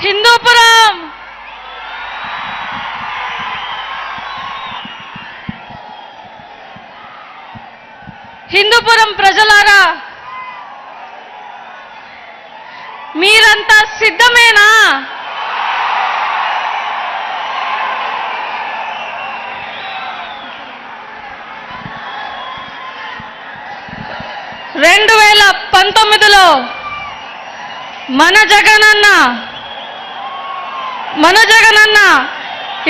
హిందూపురం హిందూపురం ప్రజలారా, మీరంతా సిద్ధమేనా? రెండు 2019లో మన జగనన్న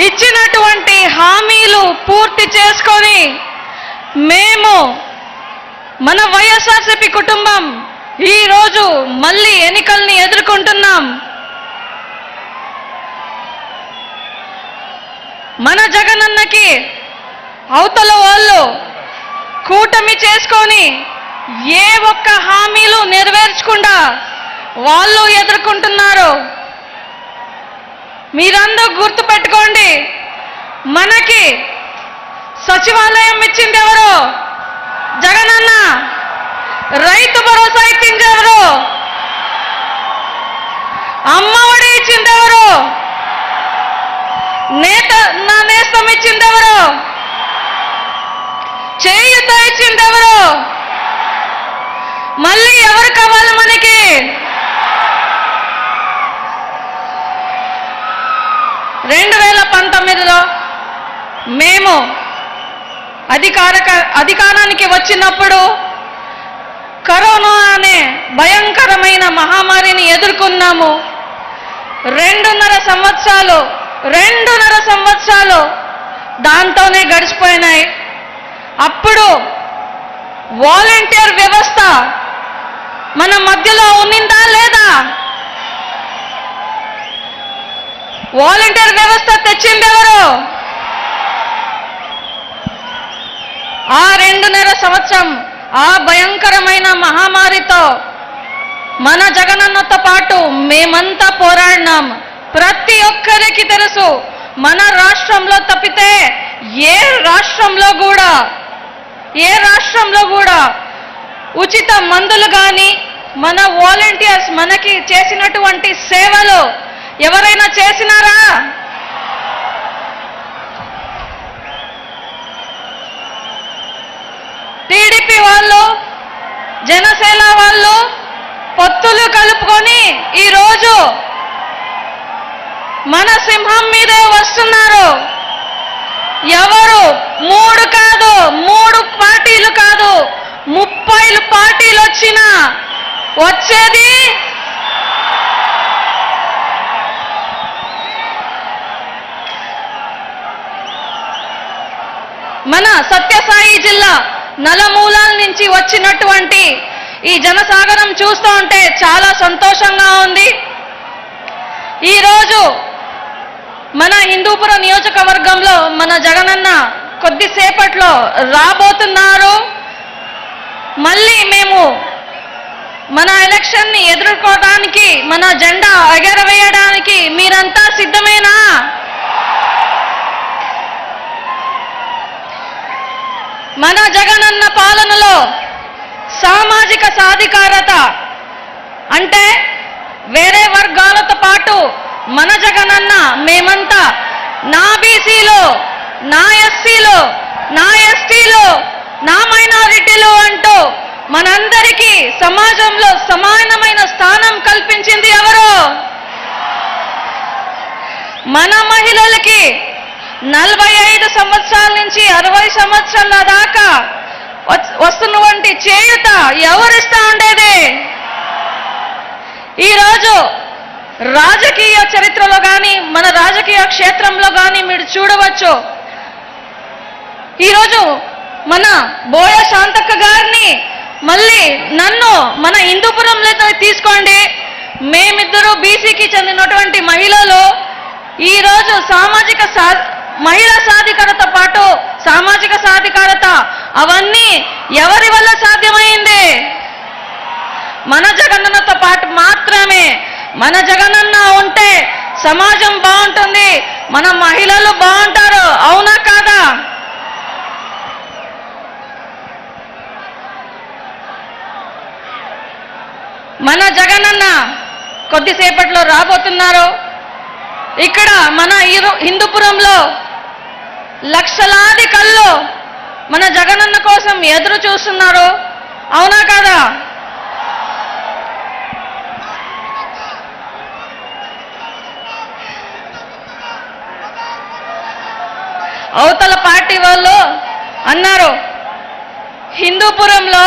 ఇచ్చినటువంటి హామీలు పూర్తి చేసుకొని మేము మన వైఎస్ఆర్సీపీ కుటుంబం ఈరోజు మళ్ళీ ఎన్నికల్ని ఎదుర్కొంటున్నాం. మన జగనన్నకి అవతల వాళ్ళు కూటమి చేసుకొని ఏ ఒక్క హామీలు నెరవేర్చకుండా వాళ్ళు ఎదుర్కొంటున్నారు. మీరందరూ గుర్తుపెట్టుకోండి, మనకి సచివాలయం ఇచ్చింది ఎవరు? జగనన్న. రైతు భరోసా ఇచ్చింది ఎవరు? అమ్మఒడి ఇచ్చింది ఎవరు? నా నేస్తం ఇచ్చింది ఎవరు? చేయూత ఇచ్చింది ఎవరు? మళ్ళీ ఎవరు కావాలి మనకి? రెండు 2019లో మేము అధికారానికి వచ్చినప్పుడు కరోనా అనే భయంకరమైన మహమ్మారిని ఎదుర్కొన్నాము. 2.5 సంవత్సరాలు దాంతోనే గడిచిపోయినాయి. అప్పుడు వాలంటీర్ వ్యవస్థ మన మధ్యలో ఉన్నిందా లేదా? వాలంటీర్ వ్యవస్థ తెచ్చింది ఎవరు? ఆ 2.5 సంవత్సరం ఆ భయంకరమైన మహమ్మారితో మన జగనన్నతో పాటు మేమంతా పోరాడినాం. ప్రతి ఒక్కరికి తెలుసు, మన రాష్ట్రంలో తప్పితే ఏ రాష్ట్రంలో కూడా ఉచిత మందులు కానీ మన వాలంటీర్స్ మనకి చేసినటువంటి సేవలు ఎవరైనా చేసినారా? టీడీపీ వాళ్ళు, జనసేన వాళ్ళు పొత్తులు కలుపుకొని ఈరోజు మన సింహం మీదే వస్తున్నారు. ఎవరు 3 కాదు, 3 పార్టీలు కాదు, 30 పార్టీలు వచ్చినా వచ్చేది మన సత్యసాయి జిల్లా నలుమూలల నుంచి వచ్చినటువంటి ఈ జనసాగరం చూస్తూ ఉంటే చాలా సంతోషంగా ఉంది. ఈరోజు మన హిందూపురం నియోజకవర్గంలో మన జగనన్న కొద్దిసేపట్లో రాబోతున్నారు. మళ్ళీ మేము మన ఎలక్షన్ని ఎదుర్కోవడానికి, మన జెండా ఎగరవేయడానికి మీరంతా సిద్ధమేనా? మన జగనన్న పాలనలో సామాజిక సాధికారత అంటే వేరే వర్గాలతో పాటు మన జగనన్న మేమంతా నా బీసీలో, నా ఎస్సీలో, నా ఎస్టీలో, నా మైనారిటీలో అంటూ మనందరికీ సమాజంలో సమానమైన స్థానం కల్పించింది ఎవరు? మన మహిళలకి 45 సంవత్సరాల నుంచి 60 సంవత్సరాల దాకా వస్తున్నటువంటి చేయూత ఎవరిస్తా ఉండేది? ఈరోజు రాజకీయ చరిత్రలో కానీ మన రాజకీయ క్షేత్రంలో కానీ మీరు చూడవచ్చు. ఈరోజు మన బోయ శాంతక్క గారిని మళ్ళీ నన్ను మన హిందూపురంలో తీసుకోండి. మేమిద్దరూ బీసీకి చెందినటువంటి మహిళలు. ఈరోజు మహిళా సాధికారత పాటు సామాజిక సాధికారత అవన్నీ ఎవరి వల్ల సాధ్యమైంది? మన జగనన్నతో పాటు మాత్రమే. మన జగనన్న ఉంటే సమాజం బాగుంటుంది, మన మహిళలు బాగుంటారు. అవునా కాదా? మన జగనన్న కొద్దిసేపట్లో రాబోతున్నారు. ఇక్కడ మన హిందూపురంలో లక్షలాది కళ్ళు మన జగనన్న కోసం ఎదురు చూస్తున్నారు. అవునా కాదా? అవతల పార్టీ వాళ్ళు అన్నారు, హిందూపురంలో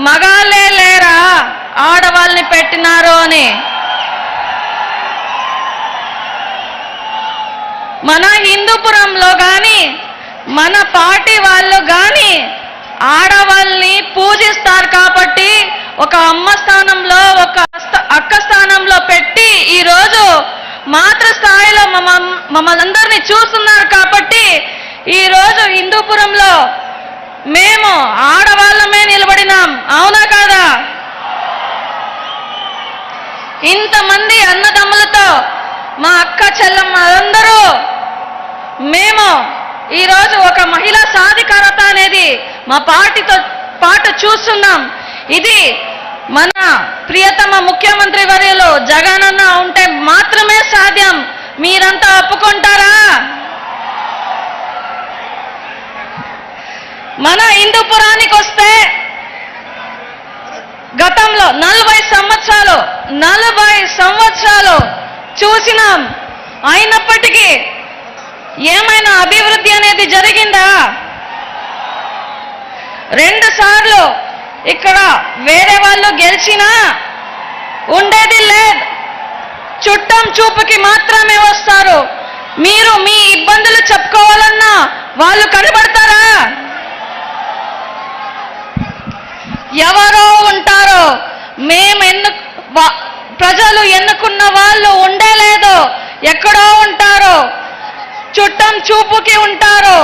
మగాళ్ళే లేరా ఆడవాళ్ళని పెట్టినారు అని. మన హిందూపురంలో కానీ మన పార్టీ వాళ్ళు కానీ ఆడవాళ్ళని పూజిస్తారు కాబట్టి ఒక అమ్మ స్థానంలో ఒక అక్క స్థానంలో పెట్టి ఈరోజు మాతృస్థాయిలో మమ్మల్ందరినీ చూస్తున్నారు కాబట్టి ఈరోజు హిందూపురంలో మేము ఆడవాళ్ళమే నిలబడినాం. అవునా కాదా? ఇంతమంది అన్నదమ్ములతో మా అక్క చెల్లమ్మలందరూ మేము ఈరోజు ఒక మహిళా సాధికారత అనేది మా పార్టీతో పాటు చూస్తున్నాం. ఇది మన ప్రియతమ ముఖ్యమంత్రి వర్యులు జగనన్న ఉంటే మాత్రమే సాధ్యం. మీరంతా ఒప్పుకుంటారా? మన హిందూపురానికి వస్తే గతంలో 40 సంవత్సరాలు చూసినాం. అయినప్పటికీ ఏమైనా అభివృద్ధి అనేది జరిగిందా? 2 సార్లు ఇక్కడ వేరే వాళ్ళు గెలిచినా ఉండేది లేదు. చుట్టం చూపుకి మాత్రమే వస్తారు. మీరు మీ ఇబ్బందులు చెప్పుకోవాలన్నా వాళ్ళు కనబడతారా? ఎవరో ఉంటారో. ప్రజలు ఎన్నుకున్న వాళ్ళు ఉండేలేదు, ఎక్కడో ఉంటారు, చుట్టం చూపుకి ఉంటారు.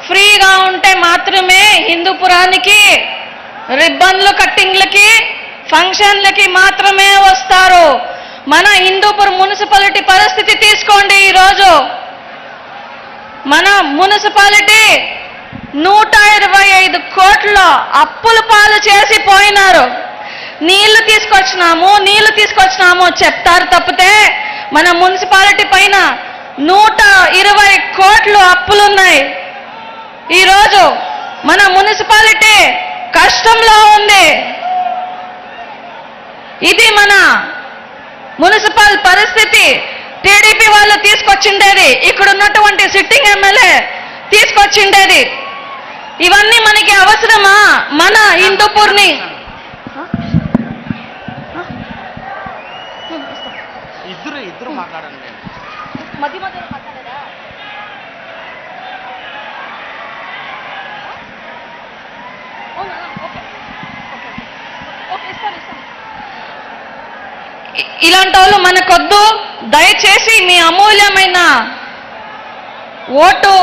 ఫ్రీగా ఉంటే మాత్రమే హిందూపురానికి రిబ్బన్లు కట్టింగ్లకి ఫంక్షన్లకి మాత్రమే వస్తారు. మన హిందూపురం మున్సిపాలిటీ పరిస్థితి తీసుకోండి. ఈరోజు మన మున్సిపాలిటీ 125 కోట్ల అప్పుల పాలు చేసి పోయినారు. నీళ్లు తీసుకొచ్చినాము చెప్తారు తప్పితే మన మున్సిపాలిటీ పైన 120 కోట్లు అప్పులున్నాయి. ఈరోజు మన మున్సిపాలిటీ కష్టంలో ఉంది. ఇది మన మున్సిపల్ పరిస్థితి. టీడీపీ వాళ్ళు తీసుకొచ్చిండేది, ఇక్కడ ఉన్నటువంటి సిట్టింగ్ ఎమ్మెల్యే తీసుకొచ్చిండేది. ఇవన్నీ మనకి అవసరమా? మన హిందూపూర్ని ఇద్దరు మాట్లాడండి. మధ్య మధ్యలో మాట్లాడారా? ఇలాంటి వాళ్ళు మనకొద్దు. దయచేసి మీ అమూల్యమైన ఓటు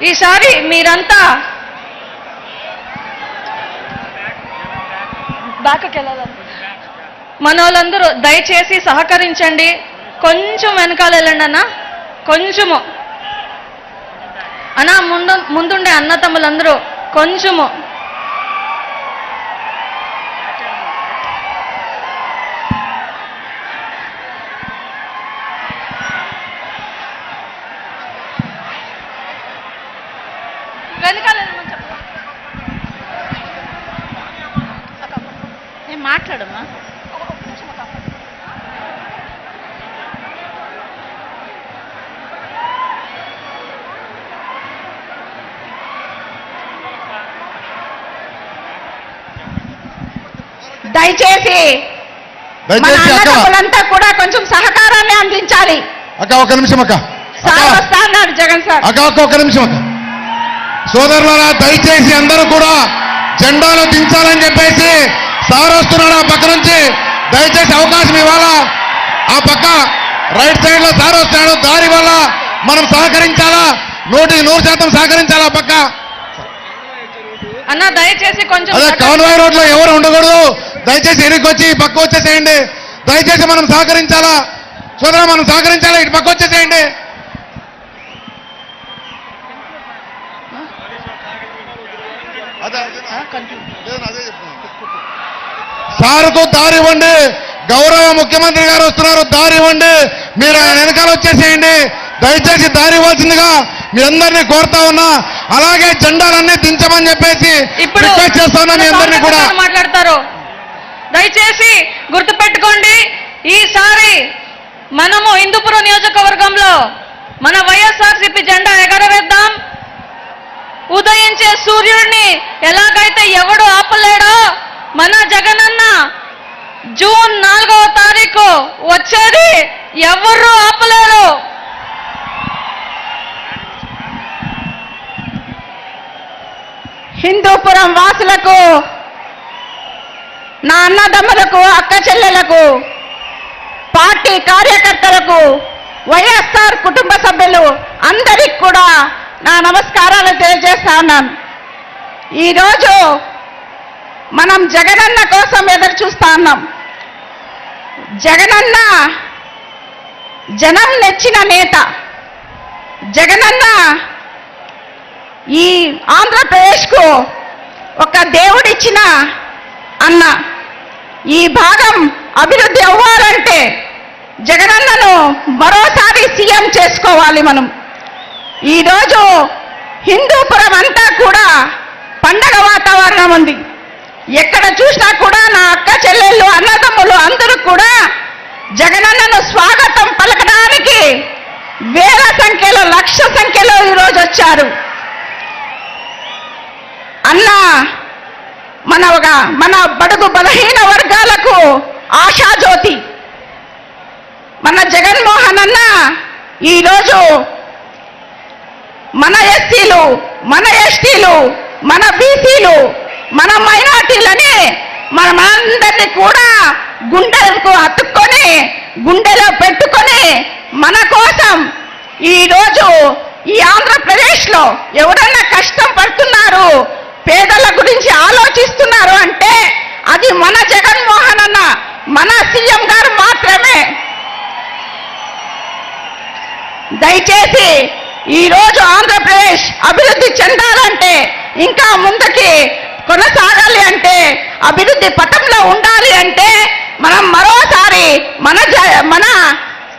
ఈసారి మీరంతా బ్యాక్కి వెళ్ళాలి. మన వాళ్ళందరూ దయచేసి సహకరించండి. కొంచెం వెనకాల వెళ్ళండి అన్న, కొంచెము అన్న. ముందుండే అన్న తమ్ములందరూ కొంచెము. వెనకాల మాట్లాడమ్మా. దయచేసి అన్నదమ్ములంతా కూడా కొంచెం సహకారాన్ని అందించాలి. అక్క ఒక నిమిషం అక్క. సార్ వస్తా అన్నాడు జగన్ సార్. అక్క ఒక నిమిషం అక్క. సోదరులారా, దయచేసి అందరూ కూడా జెండాలు దించాలని చెప్పేసి సార్ వస్తున్నాడు ఆ పక్క నుంచి. దయచేసి అవకాశం ఇవ్వాలా. ఆ పక్క రైట్ సైడ్ లో సార్ వస్తున్నాడు, దారి వల్ల మనం సహకరించాలా. 100% సహకరించాలా. ఆ పక్క అన్న దయచేసి కొంచెం అదే కాన్వాయ్ రోడ్ లో ఎవరు ఉండకూడదు. దయచేసి వెనక్కి వచ్చి పక్క వచ్చేసేయండి. దయచేసి మనం సహకరించాలా సోదరా, మనం సహకరించాలా. ఇటు పక్క వచ్చేసేయండి. సార్కు దారి ఇవ్వండి. గౌరవ ముఖ్యమంత్రి గారు వస్తున్నారు, దారి ఇవ్వండి. మీరు ఆయన వెనకాల వచ్చేసేయండి. దయచేసి దారి ఇవ్వాల్సిందిగా మీ అందరినీ కోరుతా ఉన్నా. అలాగే జెండాలన్నీ దించమని చెప్పేసి ఇప్పుడు రిక్వెస్ట్ చేస్తా ఉన్నా మీ అందరినీ కూడా. మాట్లాడతారు. దయచేసి గుర్తుపెట్టుకోండి, ఈసారి మనము హిందూపురం నియోజకవర్గంలో మన వైఎస్ఆర్సీపీ జెండా ఎగరవేద్దాం. ఉదయించే సూర్యుడిని ఎలాగైతే ఎవడు ఆపలేడో, మన జగనన్న జూన్ 4వ తారీఖు వచ్చేది ఎవరు ఆపలేరు. హిందూపురం వాసులకు, నా అన్నదమ్ములకు, అక్క చెల్లెలకు, పార్టీ కార్యకర్తలకు, వైఎస్ఆర్ కుటుంబ సభ్యులు అందరికి కూడా నా నమస్కారాలు తెలియజేస్తా ఉన్నాను. ఈరోజు మనం జగనన్న కోసం ఎదురు చూస్తా ఉన్నాం. జగనన్న జనం నెచ్చిన నేత. జగనన్న ఈ ఆంధ్రప్రదేశ్కు ఒక దేవుడిచ్చిన అన్న. ఈ భాగం అభివృద్ధి అవ్వాలంటే జగనన్నను మరోసారి సీఎం చేసుకోవాలి మనం. ఈరోజు హిందూపురం అంతా కూడా పండగ వాతావరణం ఉంది. ఎక్కడ చూసినా కూడా నా అక్క చెల్లెళ్ళు, అన్నదమ్ములు అందరూ కూడా జగనన్నను స్వాగతం పలకడానికి వేల సంఖ్యలో, లక్ష సంఖ్యలో ఈరోజు వచ్చారు. అన్న మన బడుగు బలహీన వర్గాలకు ఆశాజ్యోతి. మన జగన్మోహన్ అన్న ఈరోజు మన ఎస్సీలు, మన ఎస్టీలు, మన బీసీలు, మన మైనార్టీలని మనమందరినీ కూడా గుండెలకు అతుక్కొని, గుండెలో పెట్టుకొని మన కోసం ఈరోజు ఈ ఆంధ్రప్రదేశ్లో ఎవరన్నా కష్టం పడుతున్నారు, పేదల గురించి ఆలోచిస్తున్నారు అంటే అది మన జగన్మోహన్ అన్న, మన సీఎం గారు మాత్రమే. దయచేసి ఈరోజు ఆంధ్రప్రదేశ్ అభివృద్ధి చెందాలంటే, ఇంకా ముందుకి కొనసాగాలి అంటే, అభివృద్ధి పథంలో ఉండాలి అంటే మనం మరోసారి మన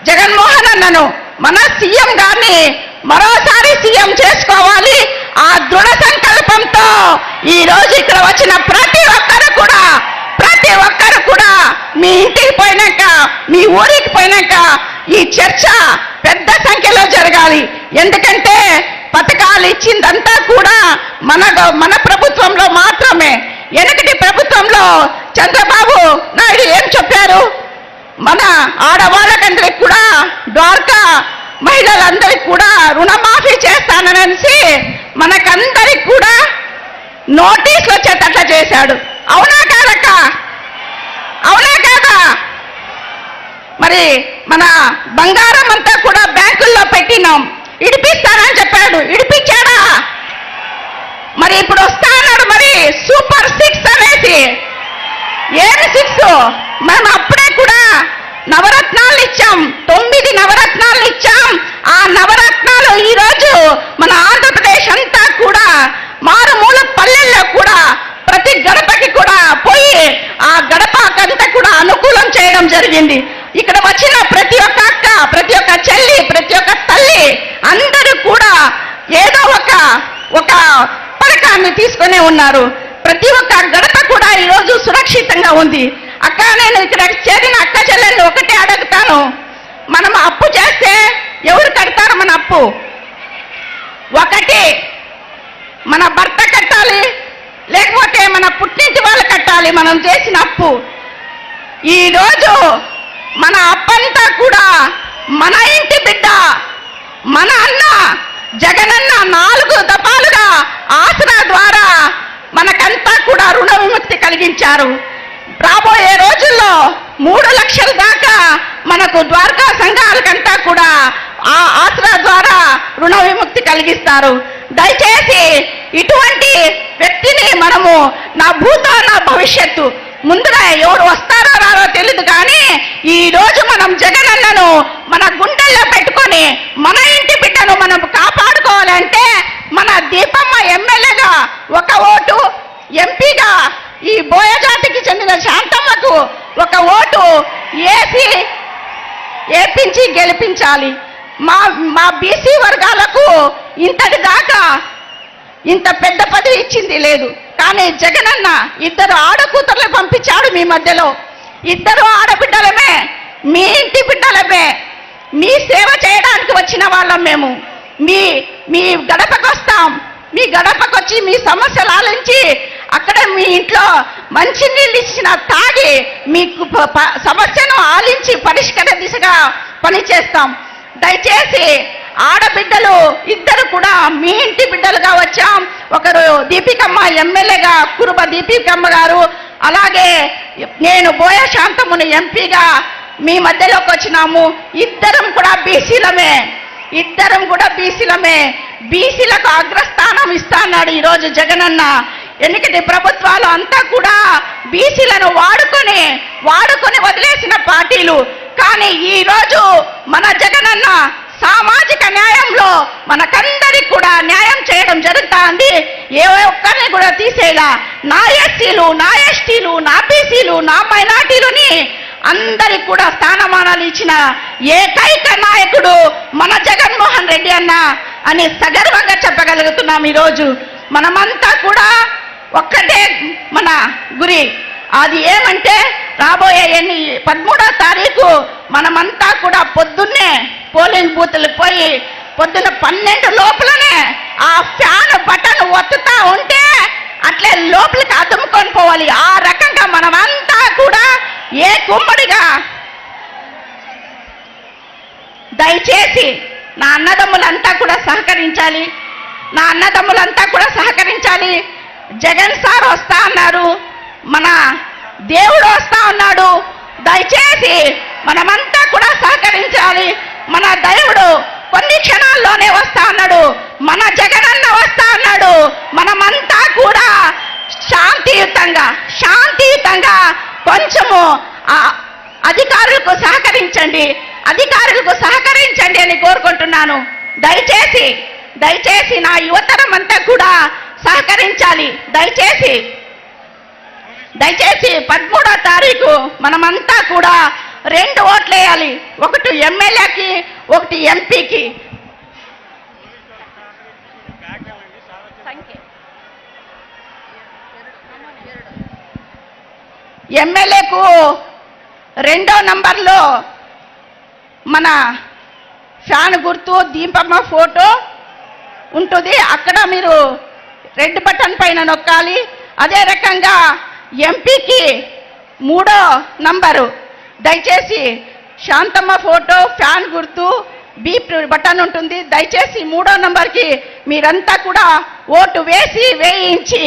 జగన్మోహన్ అన్నను, మన సీఎం గారిని మరోసారి సీఎం చేసుకోవాలి. ఆ దృఢ సంకల్పంతో ఈ రోజు ఇక్కడ వచ్చిన ప్రతి ఒక్కరు కూడా మీ ఇంటికి పోయినాక, మీ ఊరికి పోయినాక ఈ చర్చ పెద్ద సంఖ్యలో జరగాలి. ఎందుకంటే పథకాలు ఇచ్చిందంతా కూడా మన ప్రభుత్వంలో మాత్రమే. వెనకటి ప్రభుత్వంలో చంద్రబాబు నాయుడు ఏం చెప్పారు? మన ఆడవాళ్ళకందరికి కూడా, ద్వారకా మహిళలందరికీ కూడా రుణమాఫీ చేస్తాననేసి మనకందరికి కూడా నోటీసులు వచ్చేటట్లా చేశాడు. అవునా కాదక్క? అవునా కాదా? మరి మన బంగారం అంతా కూడా బ్యాంకుల్లో పెట్టినాం, ఇడిపిస్తానని చెప్పాడు, ఇడిపించాడా? మరి ఇప్పుడు వస్తా అన్నాడు, మరి సూపర్ 6 అనేసి. ఏమి 6? మనం అప్పుడే కూడా నవరత్నాలు ఇచ్చాం, 9 నవరత్నాలు ఇచ్చాం. ఆ నవరత్నాలు ఈరోజు మన ఆంధ్రప్రదేశ్ అంతా కూడా మారుమూల పల్లెల్లో కూడా ప్రతి గడపకి కూడా పోయి ఆ గడపకంతా కూడా అనుకూలం చేయడం జరిగింది. ఇక్కడ వచ్చిన ప్రతి ఒక్క అక్క, ప్రతి ఒక్క చెల్లి, ప్రతి ఒక్క తల్లి అందరూ కూడా ఏదో ఒక పథకాన్ని తీసుకునే ఉన్నారు. ప్రతి ఒక్క గడప కూడా ఈరోజు సురక్షితంగా ఉంది. అక్క, నేను ఇక్కడ చేరిన అక్క చెల్లెళ్ళు ఒకటే అడుగుతాను, మనం అప్పు చేస్తే ఎవరు కడతారు మన అప్పు? ఒకటి మన భర్త కట్టాలి, లేకపోతే మన పుట్టింటి వాళ్ళు కట్టాలి మనం చేసిన అప్పు. ఈరోజు మన అప్పంతా కూడా మన ఇంటి బిడ్డ, మన అన్న జగనన్న 4 దఫాలుగా ఆసరా ద్వారా మనకంతా కూడా రుణ విముక్తి కలిగించారు. రాబోయే రోజుల్లో 3 లక్షల దాకా మనకు ద్వారకా సంఘాలకంతా కూడా ఆ ఆసరా ద్వారా రుణ విముక్తి కలిగిస్తారు. దయచేసి ఇటువంటి వ్యక్తిని మనము నా భూతో నా భవిష్యత్తు, ముందుగా ఎవరు వస్తారో రారో తెలియదు, కానీ ఈ రోజు మనం జగనన్నను మన గుండెల్లో పెట్టుకొని మన ఇంటి బిడ్డను మనం కాపాడుకోవాలంటే మన దీపమ్మ ఎమ్మెల్యేగా 1 ఓటు, ఎంపీగా ఈ బోయజాతికి చెందిన శాంతమ్మకు ఒక ఓటు ఏపించి గెలిపించాలి. మా బీసీ వర్గాలకు ఇంతటి దాకా ఇంత పెద్ద పదవి ఇచ్చింది లేదు. కానీ జగనన్న 2 ఆడకూతుర్లు పంపించాడు మీ మధ్యలో. 2 ఆడబిడ్డలమే, మీ ఇంటి బిడ్డలమే, మీ సేవ చేయడానికి వచ్చిన వాళ్ళం మేము. మీ గడపకు వస్తాం, మీ గడపకు వచ్చి మీ సమస్యలు ఆలించి అక్కడ మీ ఇంట్లో మంచి నీళ్ళు ఇచ్చిన తాగి మీకు సమస్యను ఆలించి పరిష్కార దిశగా పనిచేస్తాం. దయచేసి ఆడబిడ్డలు 2 కూడా మీ ఇంటి బిడ్డలుగా వచ్చాం. ఒకరు దీపికమ్మ ఎమ్మెల్యేగా, కురుబ దీపికమ్మ గారు, అలాగే నేను బోయ శాంతముని ఎంపీగా మీ మధ్యలోకి వచ్చినాము. 2 కూడా బీసీలమే, 2 కూడా బీసీలమే. బీసీలకు అగ్రస్థానం ఇస్తా అన్నాడు ఈరోజు జగనన్న. ఎందుకంటే ప్రభుత్వాలు అంతా కూడా బీసీలను వాడుకొని వదిలేసిన పార్టీలు. కానీ ఈరోజు మన జగనన్న సామాజిక న్యాయంలో మనకందరికి కూడా న్యాయం చేయడం జరుగుతుంది. ఏ ఒక్కరిని కూడా తీసేలా నా ఎస్సీలు, నా ఎస్టీలు, నా బీసీలు, నా మైనార్టీలని అందరికి కూడా స్థానమానాలు ఇచ్చిన ఏకైక నాయకుడు మన జగన్మోహన్ రెడ్డి అన్న అని సగర్వంగా చెప్పగలుగుతున్నాం. ఈరోజు మనమంతా కూడా ఒక్కటే మన గురి, అది ఏమంటే రాబోయే 13వ తారీఖు మనమంతా కూడా పొద్దున్నే పోలింగ్ బూత్లకు పోయి పొద్దున్న 12 లోపలనే ఆ ఫ్యాన్ బటన్ ఒత్తుతా ఉంటే అట్లే లోపలికి అదుముకొని పోవాలి. ఆ రకంగా మనమంతా కూడా ఏ కుమ్మడిగా దయచేసి నా అన్నదమ్ములంతా కూడా సహకరించాలి. జగన్ సార్ వస్తా అన్నారు, మన దేవుడు వస్తా ఉన్నాడు. దయచేసి మనమంతా కూడా సహకరించాలి. మన దేవుడు కొన్ని క్షణాల్లోనే వస్తా అన్నాడు, మన జగనన్న వస్తా అన్నాడు. మనమంతా కూడా శాంతియుతంగా కొంచెము అధికారులకు సహకరించండి అని కోరుకుంటున్నాను. దయచేసి నా యువతరం అంతా కూడా సహకరించాలి. దయచేసి 13వ తారీఖు మనమంతా కూడా 2 ఓట్లు వేయాలి. ఒకటి ఎమ్మెల్యేకి, ఒకటి ఎంపీకి. ఎమ్మెల్యేకు 2వ నంబర్లో మన ఫ్యాన్ గుర్తు, దీపమ్మ ఫోటో ఉంటుంది. అక్కడ మీరు రెడ్ బటన్ పైన నొక్కాలి. అదే రకంగా ఎంపీకి 3వ నంబరు దయచేసి శాంతమ్మ ఫోటో, ఫ్యాన్ గుర్తు, బీప్ బటన్ ఉంటుంది. దయచేసి 3వ నంబర్కి మీరంతా కూడా ఓటు వేయించి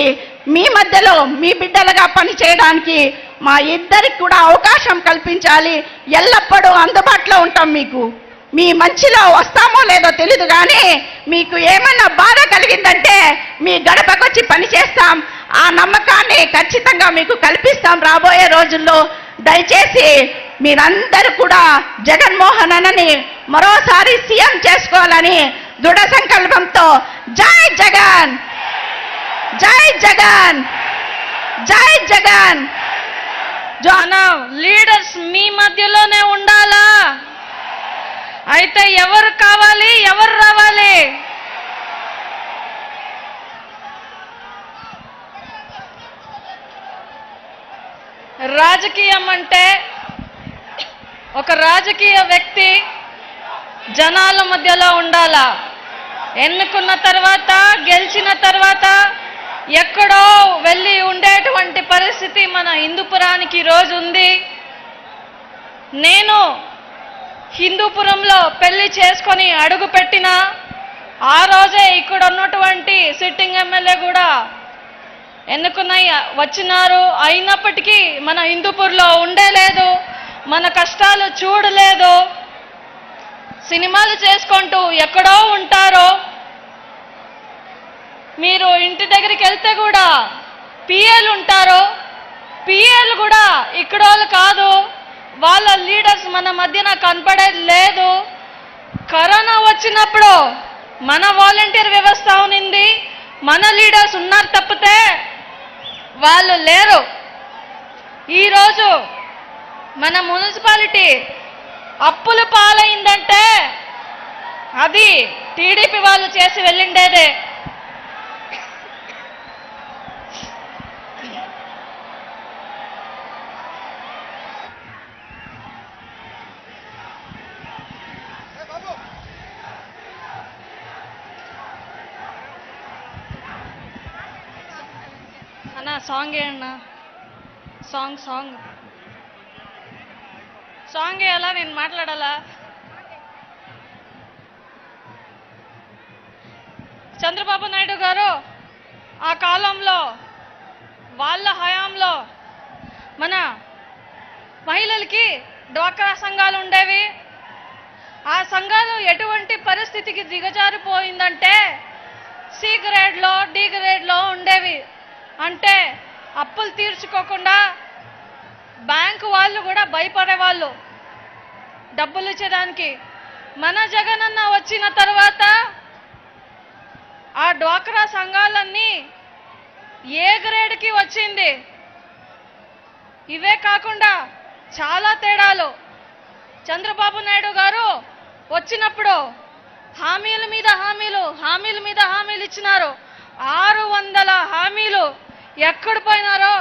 మీ మధ్యలో మీ బిడ్డలుగా పనిచేయడానికి మా ఇద్దరికి కూడా అవకాశం కల్పించాలి. ఎల్లప్పుడూ అందుబాటులో ఉంటాం. మీ మంచిలో వస్తామో లేదో తెలీదు, కానీ మీకు ఏమైనా బాధ కలిగిందంటే మీ గడపకొచ్చి పనిచేస్తాం. ఆ నమ్మకాన్ని ఖచ్చితంగా మీకు కల్పిస్తాం రాబోయే రోజుల్లో. దయచేసి మీరందరూ కూడా జగన్మోహన్ అన్నని మరోసారి సీఎం చేసుకోవాలని దృఢ సంకల్పంతో జై జగన్, జై జగన్, జై జగన్. లీడర్స్ మీ మధ్యలోనే ఉండాలా? అయితే ఎవరు కావాలి, ఎవరు రావాలి? రాజకీయం అంటే ఒక రాజకీయ వ్యక్తి జనాల మధ్యలో ఉండాలా. ఎన్నుకున్న తర్వాత, గెలిచిన తర్వాత ఎక్కడో వెళ్ళి ఉండేటువంటి పరిస్థితి మన హిందూపురానికి ఈరోజు ఉంది. నేను హిందూపురంలో పెళ్లి చేసుకొని అడుగు పెట్టిన ఆ రోజే ఇక్కడ ఉన్నటువంటి సిట్టింగ్ ఎమ్మెల్యే కూడా వచ్చినారు. అయినప్పటికీ మన హిందూపూర్లో ఉండలేదు, మన కష్టాలు చూడలేదు. సినిమాలు చేసుకుంటూ ఎక్కడో ఉంటారో. మీరు ఇంటి దగ్గరికి వెళ్తే కూడా పిఏలు ఉంటారు. పిఏలు కూడా ఇక్కడ వాళ్ళు కాదు, వాళ్ళ లీడర్స్ మన మధ్యన కనపడేది లేదు. కరోనా వచ్చినప్పుడు మన వాలంటీర్ వ్యవస్థ ఉన్నింది, మన లీడర్స్ ఉన్నారు తప్పితే వాళ్ళు లేరు. ఈరోజు మన మున్సిపాలిటీ అప్పుల పాలైందంటే అది టీడీపీ వాళ్ళు చేసి వెళ్ళిండేదే. అన్నా సాంగ్ ఏమన్నా సాంగ్ సాంగ్ సాంగ్ వేయాలా, నేను మాట్లాడాలా? చంద్రబాబు నాయుడు గారు ఆ కాలంలో వాళ్ళ హయాంలో మన మహిళలకి డ్వాక్రా సంఘాలు ఉండేవి. ఆ సంఘాలు ఎటువంటి పరిస్థితికి దిగజారిపోయిందంటే సి గ్రేడ్లో డి గ్రేడ్లో ఉండేవి. అంటే అప్పులు తీర్చుకోకుండా బ్యాంకు వాళ్ళు కూడా భయపడేవాళ్ళు డబ్బులు ఇచ్చేదానికి. మన జగనన్న వచ్చిన తర్వాత ఆ డ్వాక్రా సంఘాలన్నీ ఏ గ్రేడ్కి వచ్చింది. ఇవే కాకుండా చాలా తేడాలు. చంద్రబాబు నాయుడు గారు వచ్చినప్పుడు హామీల మీద హామీలు ఇచ్చినారు. 600 హామీలు ఎక్కడ పోయినారో,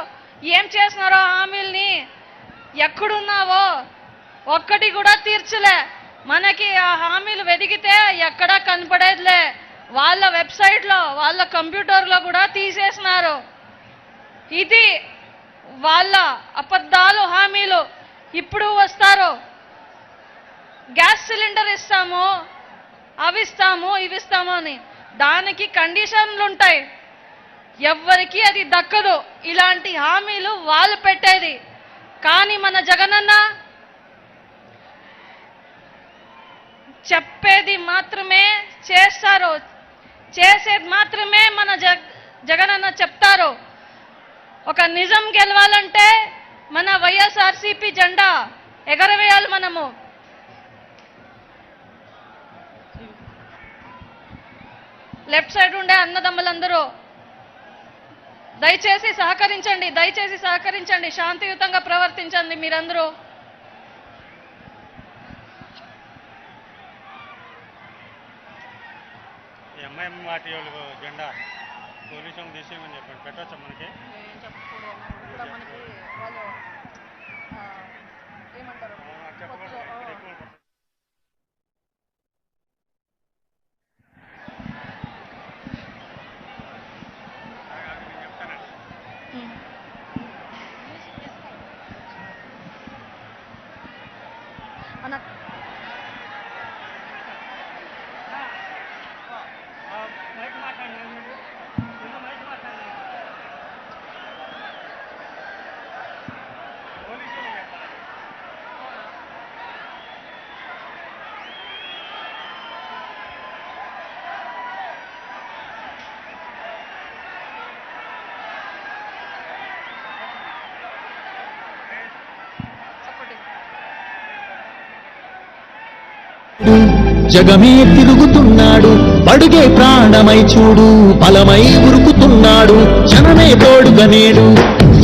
ఏం చేసినారో, హామీల్ని ఎక్కడున్నావో ఒక్కటి కూడా తీర్చలే. మనకి ఆ హామీలు వెదిగితే ఎక్కడా కనపడేదిలే. వాళ్ళ వెబ్సైట్లో వాళ్ళ కంప్యూటర్లో కూడా తీసేసినారు. ఇది వాళ్ళ అబద్ధాలు హామీలు. ఇప్పుడు వస్తారు, గ్యాస్ సిలిండర్ ఇస్తాము, అవిస్తాము, ఇవిస్తాము అని. దానికి కండిషన్లు ఉంటాయి. ఎవ్వరికి అది దక్కదు. ఇలాంటి హామీలు వాళ్ళు పెట్టేది. కానీ మన జగనన్న చెప్పేది మాత్రమే చేస్తారు, చేసేది మాత్రమే మన జగనన్న చెప్తారు. ఒక నిజం గెలవాలంటే మన వైఎస్ఆర్సీపీ జెండా ఎగరవేయాలి మనము. లెఫ్ట్ సైడ్ ఉండే అన్నదమ్ములందరూ దయచేసి సహకరించండి, శాంతియుతంగా ప్రవర్తించండి మీరందరూ. ఎంఐఎం పార్టీ వాళ్ళు జెండా పోలీసులు తీసేయమని చెప్పండి, పెట్టవచ్చా మనకి? అన్న జగమే తిరుగుతున్నాడు, అడుగే ప్రాణమై చూడు, బలమై ఉరుకుతున్నాడు, జనమే తోడుగా నేడు.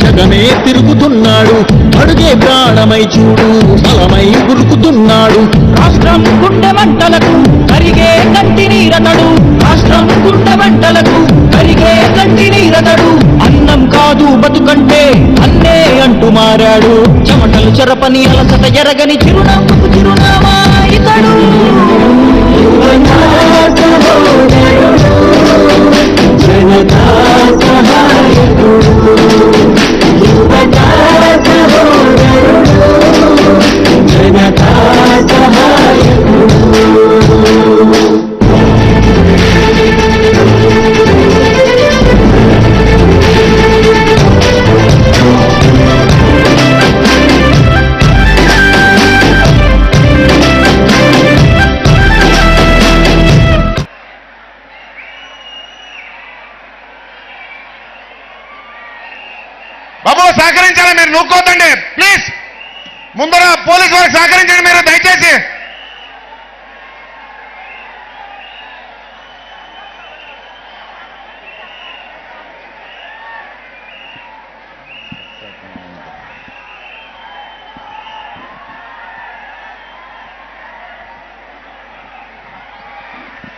జగమే తిరుగుతున్నాడు, అడుగే ప్రాణమై చూడు, బలమై ఉరుకుతున్నాడు. రాష్ట్రం గుండె మంటలకు కరిగే కంటి నీరతడు, రాష్ట్రం గుండె మంటలకు కరిగే కంటి నీరతడు. అన్నం కాదు బతుకంటే అన్నే అంటూ మారాడు, చెమటలు చెరపని అలసట ఎరగని చిరునవ్వుకు చిరునామా ఇతడు. జనతా సహాయకుడు, జనతా సహాయకుడు. బాబు సహకరించాలి, మీరు నూక్కోద్దండి ప్లీజ్. ముందర పోలీసు వారికి సహకరించండి మీరు దయచేసి.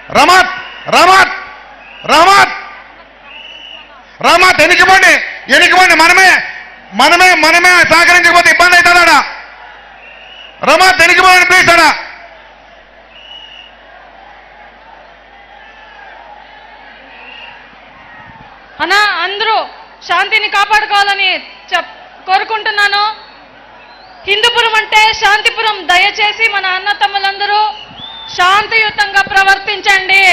రమత్ రమత్ రమత్ రమత్ ఎనికిపోండి మనమే మనమే మనమే సహకరించకపోతే ఇబ్బంది అవుతుందా? రమత్ ఎనికిపోండి ప్లీజ్ అడా. అన్నా అందరూ శాంతిని కాపాడుకోవాలని కోరుకుంటున్నాను. హిందూపురం అంటే శాంతిపురం. దయచేసి మన అన్న తమ్ములందరూ శాంతియుతంగా ప్రవర్తించండి.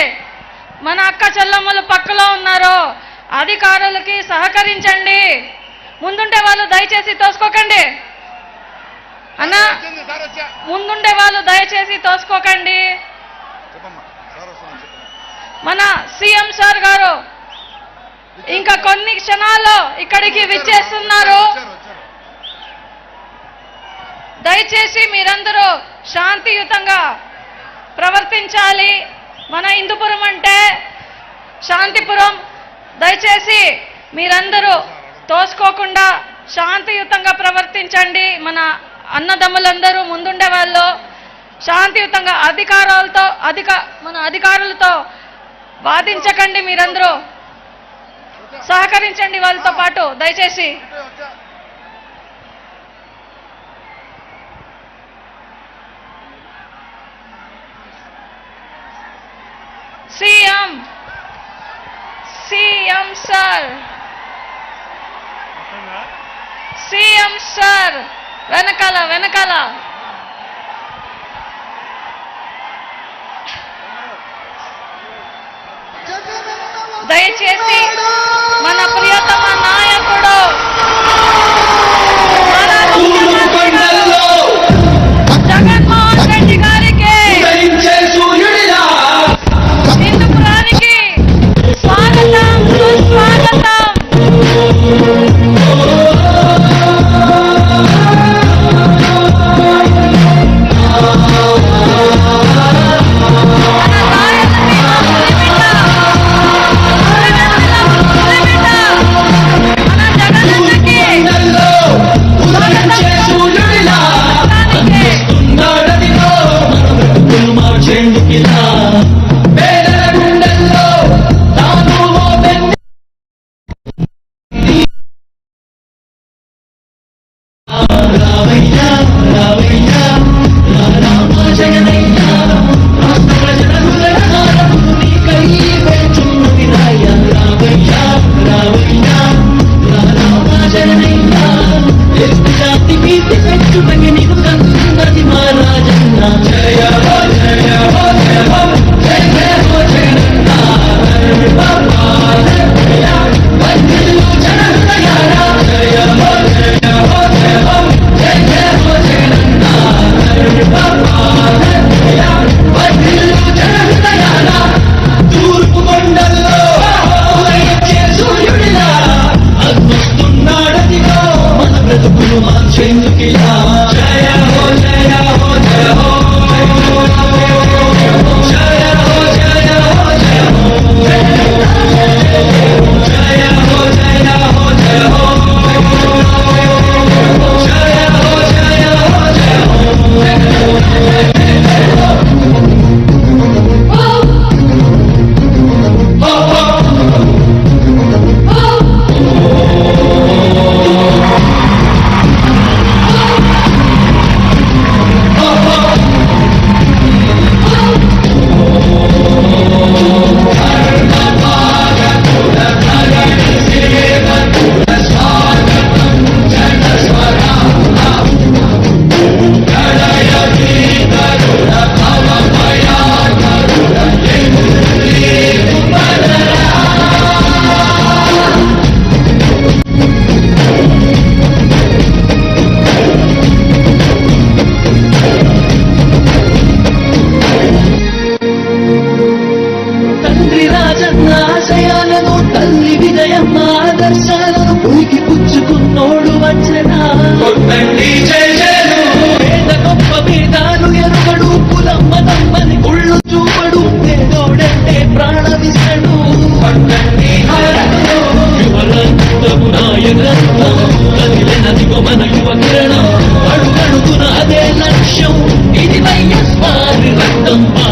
మన అక్క చెల్లమ్మలు పక్కలో ఉన్నారు, అధికారులకి సహకరించండి. ముందుండే వాళ్ళు దయచేసి తోసుకోకండి అన్న, ముందుండే వాళ్ళు దయచేసి తోసుకోకండి. మన సీఎం సార్ గారు ఇంకా కొన్ని క్షణాల్లో ఇక్కడికి విచ్చేస్తున్నారు. దయచేసి మీరందరూ శాంతియుతంగా ప్రవర్తించాలి. మన హిందూపురం అంటే శాంతిపురం. దయచేసి మీరందరూ తోసుకోకుండా శాంతియుతంగా ప్రవర్తించండి. మన అన్నదమ్ములందరూ ముందుండే వాళ్ళు శాంతియుతంగా మన అధికారులతో వాదించకండి. మీరందరూ సహకరించండి వాళ్ళతో పాటు దయచేసి. సీఎం సార్ వెనకాల దయచేసి మన ప్రియతమ నాయకుడు జగన్మోహన్ రెడ్డి గారికి హిందూపురానికి స్వాగతం సుస్వాగతం.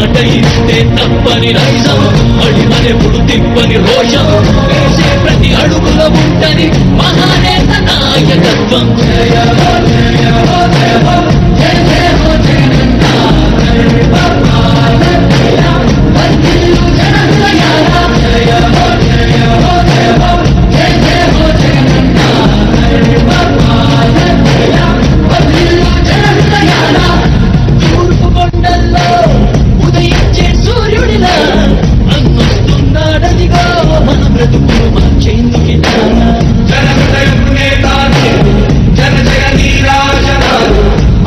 మాట ఇస్తే తప్పని నైజం అడిమనెప్పుడు తిప్పని రోషం వేసే ప్రతి అడుగులో ఉంటని మహానేత నాయకత్వం జయ హో జయ హో జయ హో జయ జయ హో జగన్నా వర్ధిల్లు జనహృదయాల జయ హో జయ హో జయ హో జయ జయ హో జగన్నా వర్ధిల్లు జనహృదయాల తూర్పు కొండల్లో ఉదయించే సూర్యుడిలా అన్నొస్తున్నాడదిగో మన బ్రతుకులు మార్చేందుకిలా జనహృదయపు నేతాను జన జయ నీరాజనాలు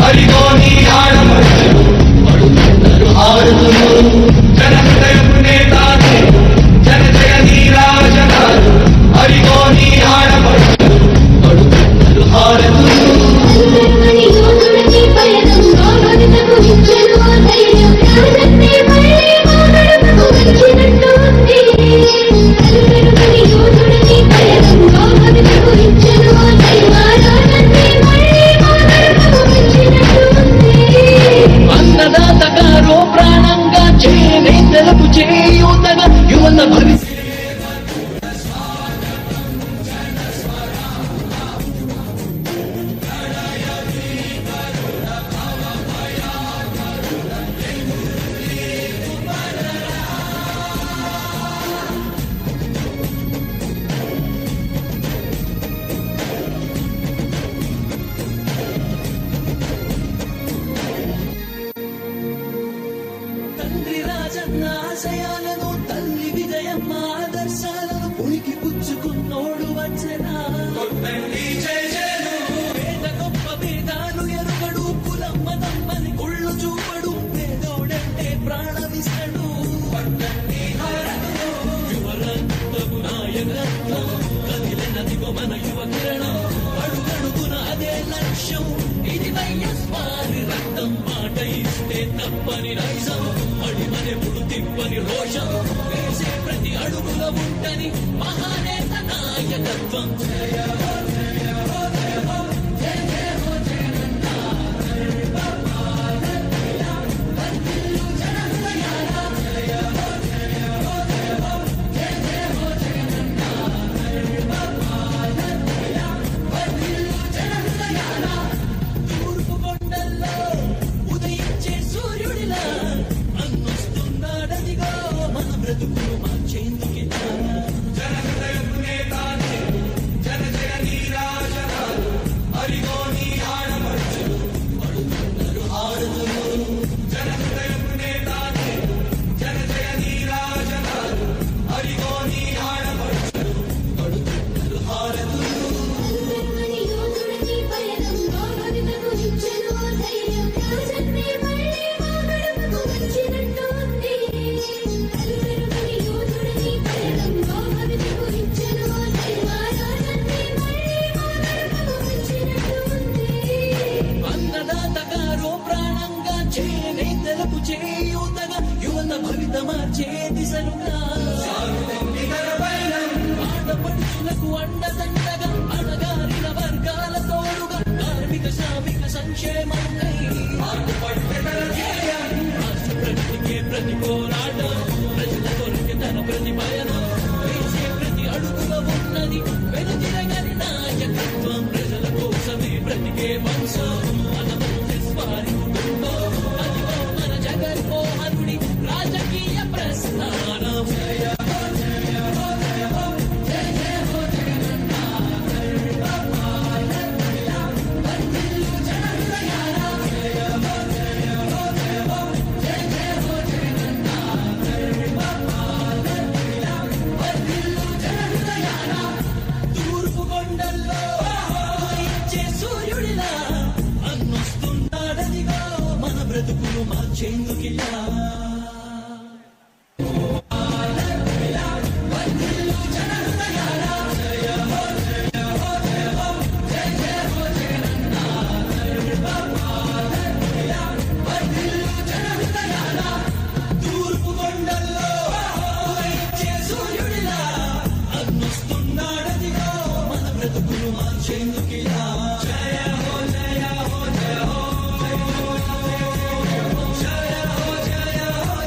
అరిగో నీ ఆడపడుచులు పడుతున్నారు హారతులు జనహృదయపు నేతాను జన జయ నీరాజనాలు అరిగో నీ ఆడపడుచులు పడుతున్నారు హారతులు అన్నదాతగారో ప్రాణంగా చేనేతలకు చేయూతగా యువత భవిష్యత్ తండ్రి రాజన్న ఆశయాలను తల్లి విజయమ్మ ఆదర్శాలను ఉనికి పుచ్చుకున్నోడు వచ్చనా పేద గొప్ప భేదాలు ఎరుగడు కులమ్మ తమ్మని కుళ్ళు చూపడు పేదోడంటే ప్రాణమిస్తడు యువరత్నము నాయకత్వం కదిలినదిగో మన యువ కిరణం అడుగడుగున అదే లక్ష్యం ఇది వైఎస్ఆర్ రక్తం మాట ఇస్తే తప్పని నైజం అడిమనెప్పుడు తిప్పని రోషం వేసే ప్రతి అడుగులో ఉంటని మహానేత నాయకత్వం జయ హో జయ హో జయ హో జయ జయ హో జగన్నా వర్ధిల్లు జనహృదయాల జయ హో జయ హో జయ హో జయ జయ హో జగన్నా వర్ధిల్లు జనహృదయాల తూర్పు కొండల్లో ఉదయించే సూర్యుడిలా అన్నొస్తున్నాడదిగో మన బ్రతుకులు మార్చేందుకిలా జనహృదయపు నేతాను జన జయ నీరాజనాలు అరిగో నీ ఆడపడుచులు పడుతున్నారు హారతులు జనహృదయపు నేతాను జన జయ నీరాజనాలు అరిగో నీ ఆడపడుచులు పడుతున్నారు హారతులు అన్నదాతగారో ప్రాణంగా చేనేతలకు చేయూతగా యువత భవిత మార్చే దిశలుగా ఆడపడుచులకు అండదండగా అణగారిన వర్గాల తోడుగా కార్మిక శ్రామిక సంక్షేమంకై రాష్ట్ర ప్రగతికే ప్రతి పోరాటం ప్రజల కొరకు తన ప్రతి పయనం వేసే ప్రతి అడుగులో ఉన్నది వెనుతిరగని నాయకత్వం ప్రజల కోసమే బ్రతికే వంశం మన వారి కుటుంబం అదిగో మన జగన్మోహనుడి రాజకీయ ప్రస్థానం జయ హో జయ హో జయ హో జయ జయ హో జగన్నా వర్ధిల్లు జనహృదయాల జయ హో జయ హో జయ హో జయ జయ హో జగన్నా వర్ధిల్లు జనహృదయాల తూర్పు కొండల్లో ఉదయించే సూర్యుడిలా అన్నొస్తున్నాడదిగో మన బ్రతుకులు మార్చేందుకిలా వర్ధిల్లు జనహృదయాల జయ హో జయ హో జయ హో జయ జయ హో జగన్నా వర్ధిల్లు జనహృదయాల తూర్పు కొండల్లో ఉదయించే సూర్యుడిలా అన్నొస్తున్నాడదిగో మన బ్రతుకులు మార్చేందుకిలా జయ హో జయ హో జయ హో జయ హో జయ హో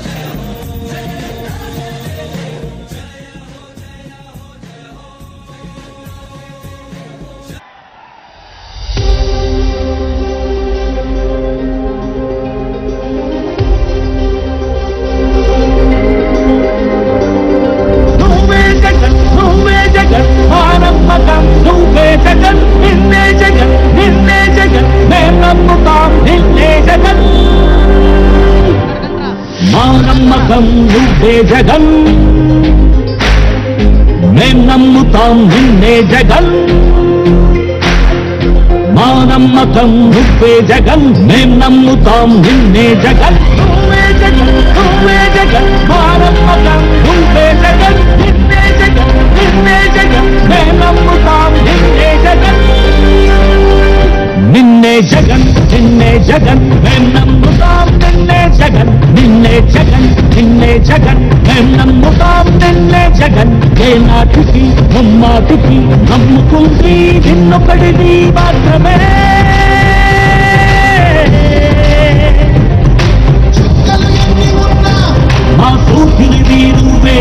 నమ్మకం నువ్వే జగన్ మేం నమ్ముతాం నిన్నే జగన్ మా నమ్మకం నువ్వే జగన్ మేం నమ్ముతాం నిన్నే జగన్ నువ్వే జగన్ నువ్వే జగన్ మా నమ్మకం నువ్వే జగన్ నిన్నే జగన్ నిన్నే జగన్ మేం నమ్ముతాం నిన్నే జగన్ నిన్నే జగన్ నిన్నే జగన్ మేం నమ్ముతాం నిన్నే జగన్ నిన్నే జగన్ నిన్నే జగన్ మేం నమ్ముతాం నిన్నే జగన్ ఏ నాటికి ముమ్మాటికి నమ్ముకుంది నిన్నొకడిది మాత్రమే మా సూర్యునిది నువ్వే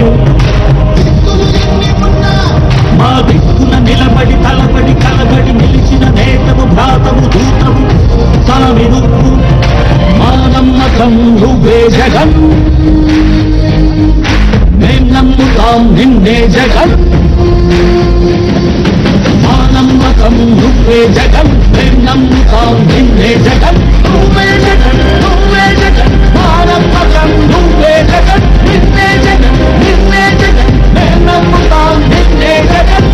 మా దిక్కున నిలబడి తలబడి కలబడి నిలిచిన నేతవు భ్రాతవు దూతవు సామి నువ్వు మా నమ్మకం నువ్వే జగన్ మేం నమ్ముతాం నిన్నే జగన్ మా నమ్మకం నువ్వే జగన్ మేం నమ్ముతాం నిన్నే జగన్ నువ్వే జగన్ నువ్వే జగన్ మా నమ్మకం నువ్వే జగన్ నిన్నే జగన్ నిన్నే జగన్ మేం నమ్ముతాం నిన్నే జగన్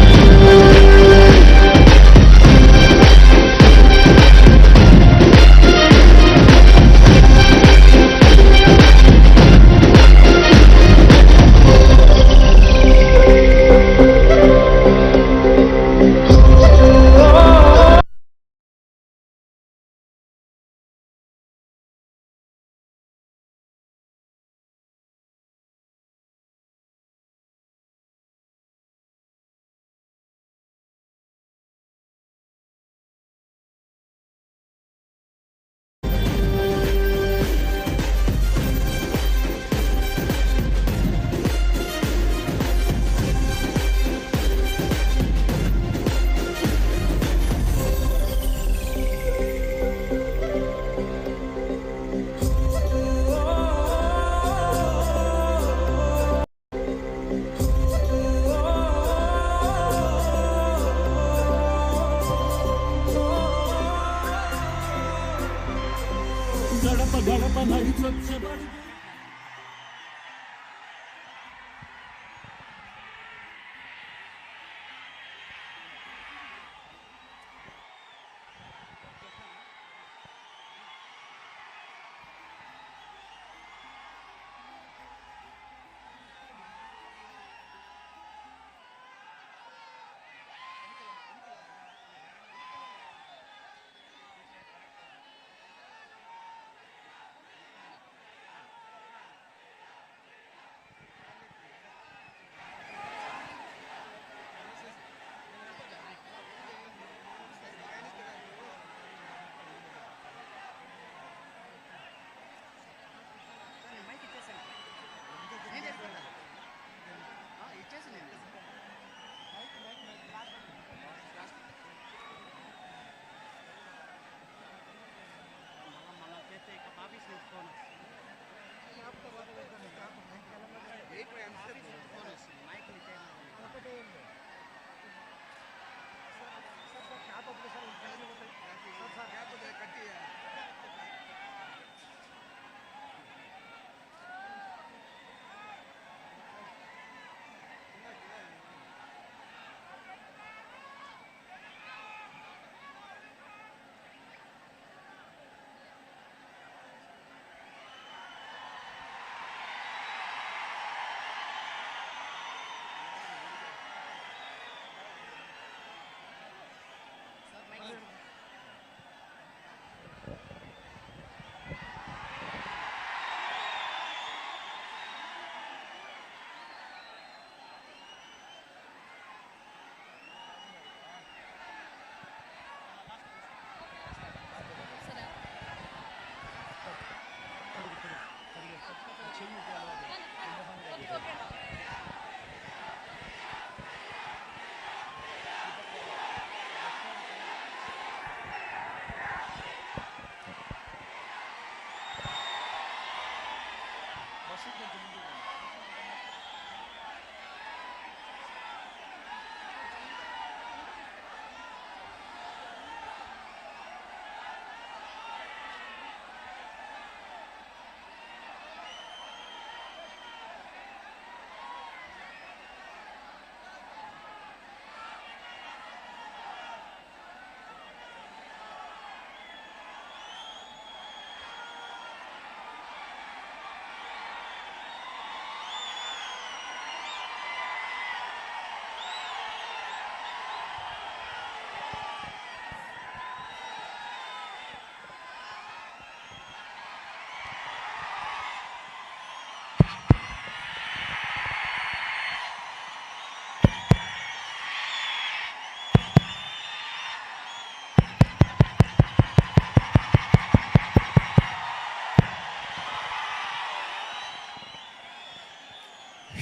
గడప గడప నడిచొచ్చబడి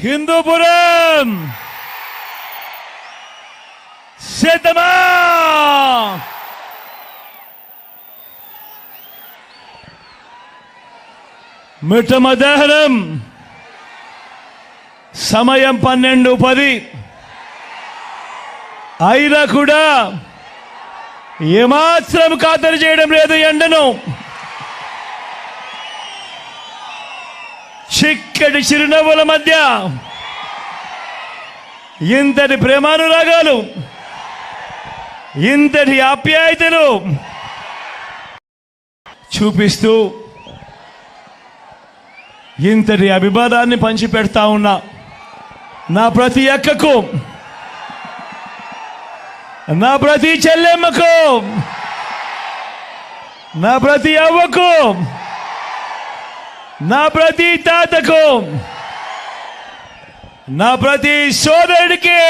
హిందూపురం సిద్ధమా? మిట్ట మధ్యాహ్నం సమయం 12:10 అయినా కూడా ఏమాత్రం ఖాతరు చేయడం లేదు ఎండను. చిక్కటి చిరునవ్వుల మధ్య ఇంతటి ప్రేమానురాగాలు, ఇంతటి ఆప్యాయతలు చూపిస్తూ ఇంతటి అభిమానాన్ని పంచిపెడతా ఉన్నా నా ప్రతి అక్కకు, నా ప్రతి చెల్లెమ్మకు, నా ప్రతి అవ్వకు, నా ప్రతి తాతకు, నా ప్రతి సోదరుడికి,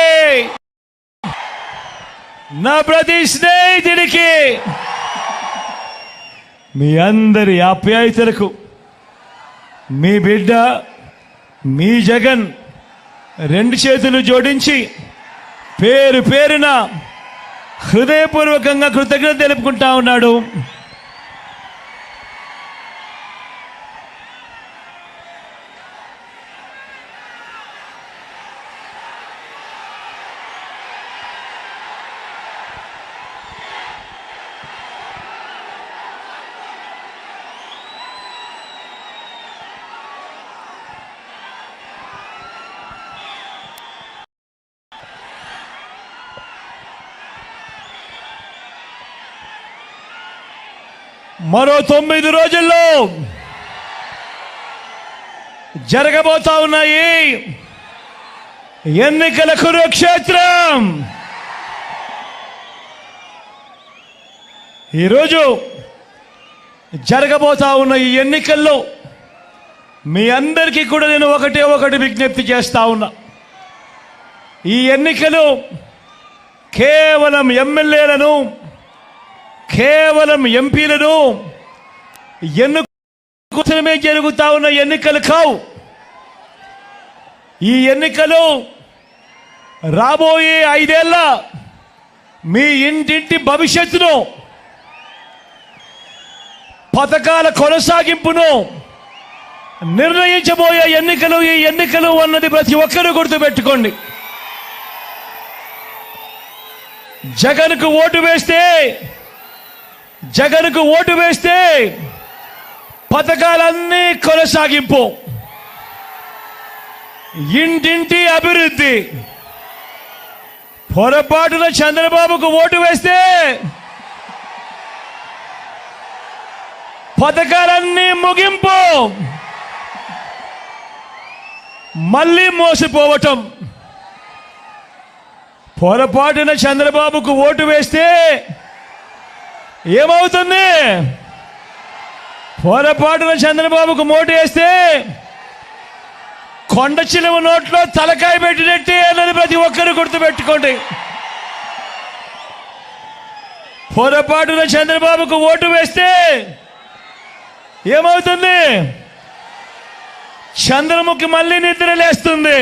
నా ప్రతి స్నేహితుడికి, మీ అందరి ఆప్యాయతలకు మీ బిడ్డ మీ జగన్ 2 చేతులు జోడించి పేరు పేరున హృదయపూర్వకంగా కృతజ్ఞత తెలుపుకుంటా ఉన్నాడు. మరో 9 రోజుల్లో జరగబోతా ఉన్నాయి ఎన్నికల కురుక్షేత్రం. ఈరోజు జరగబోతా ఉన్న ఈ ఎన్నికల్లో మీ అందరికీ కూడా నేను ఒకటి విజ్ఞప్తి చేస్తా ఉన్నా. ఈ ఎన్నికలు కేవలం ఎమ్మెల్యేలను, కేవలం ఎంపీలను ఎన్నుకోసమే జరుగుతా ఉన్న ఎన్నికలు కావు. ఈ ఎన్నికలు రాబోయే 5 ఏళ్ల మీ ఇంటింటి భవిష్యత్తును, పథకాల కొనసాగింపును నిర్ణయించబోయే ఎన్నికలు. ఈ ఎన్నికలు అన్నది ప్రతి ఒక్కరూ గుర్తుపెట్టుకోండి. జగన్కు ఓటు వేస్తే పథకాలన్నీ కొనసాగింపు, ఇంటింటి అభివృద్ధి. పొరపాటున చంద్రబాబుకు ఓటు వేస్తే పథకాలన్నీ ముగింపు, మళ్ళీ మోసపోవటం. పొరపాటున చంద్రబాబుకు ఓటు వేస్తే ఏమవుతుంది? పొరపాటున చంద్రబాబుకు ఓటు వేస్తే కొండ చిలువ నోట్లో తలకాయ పెట్టినట్టే అన్నది ప్రతి ఒక్కరు గుర్తుపెట్టుకోండి. పొరపాటున చంద్రబాబుకు ఓటు వేస్తే ఏమవుతుంది? చంద్రముఖి మళ్ళీ నిద్ర లేస్తుంది.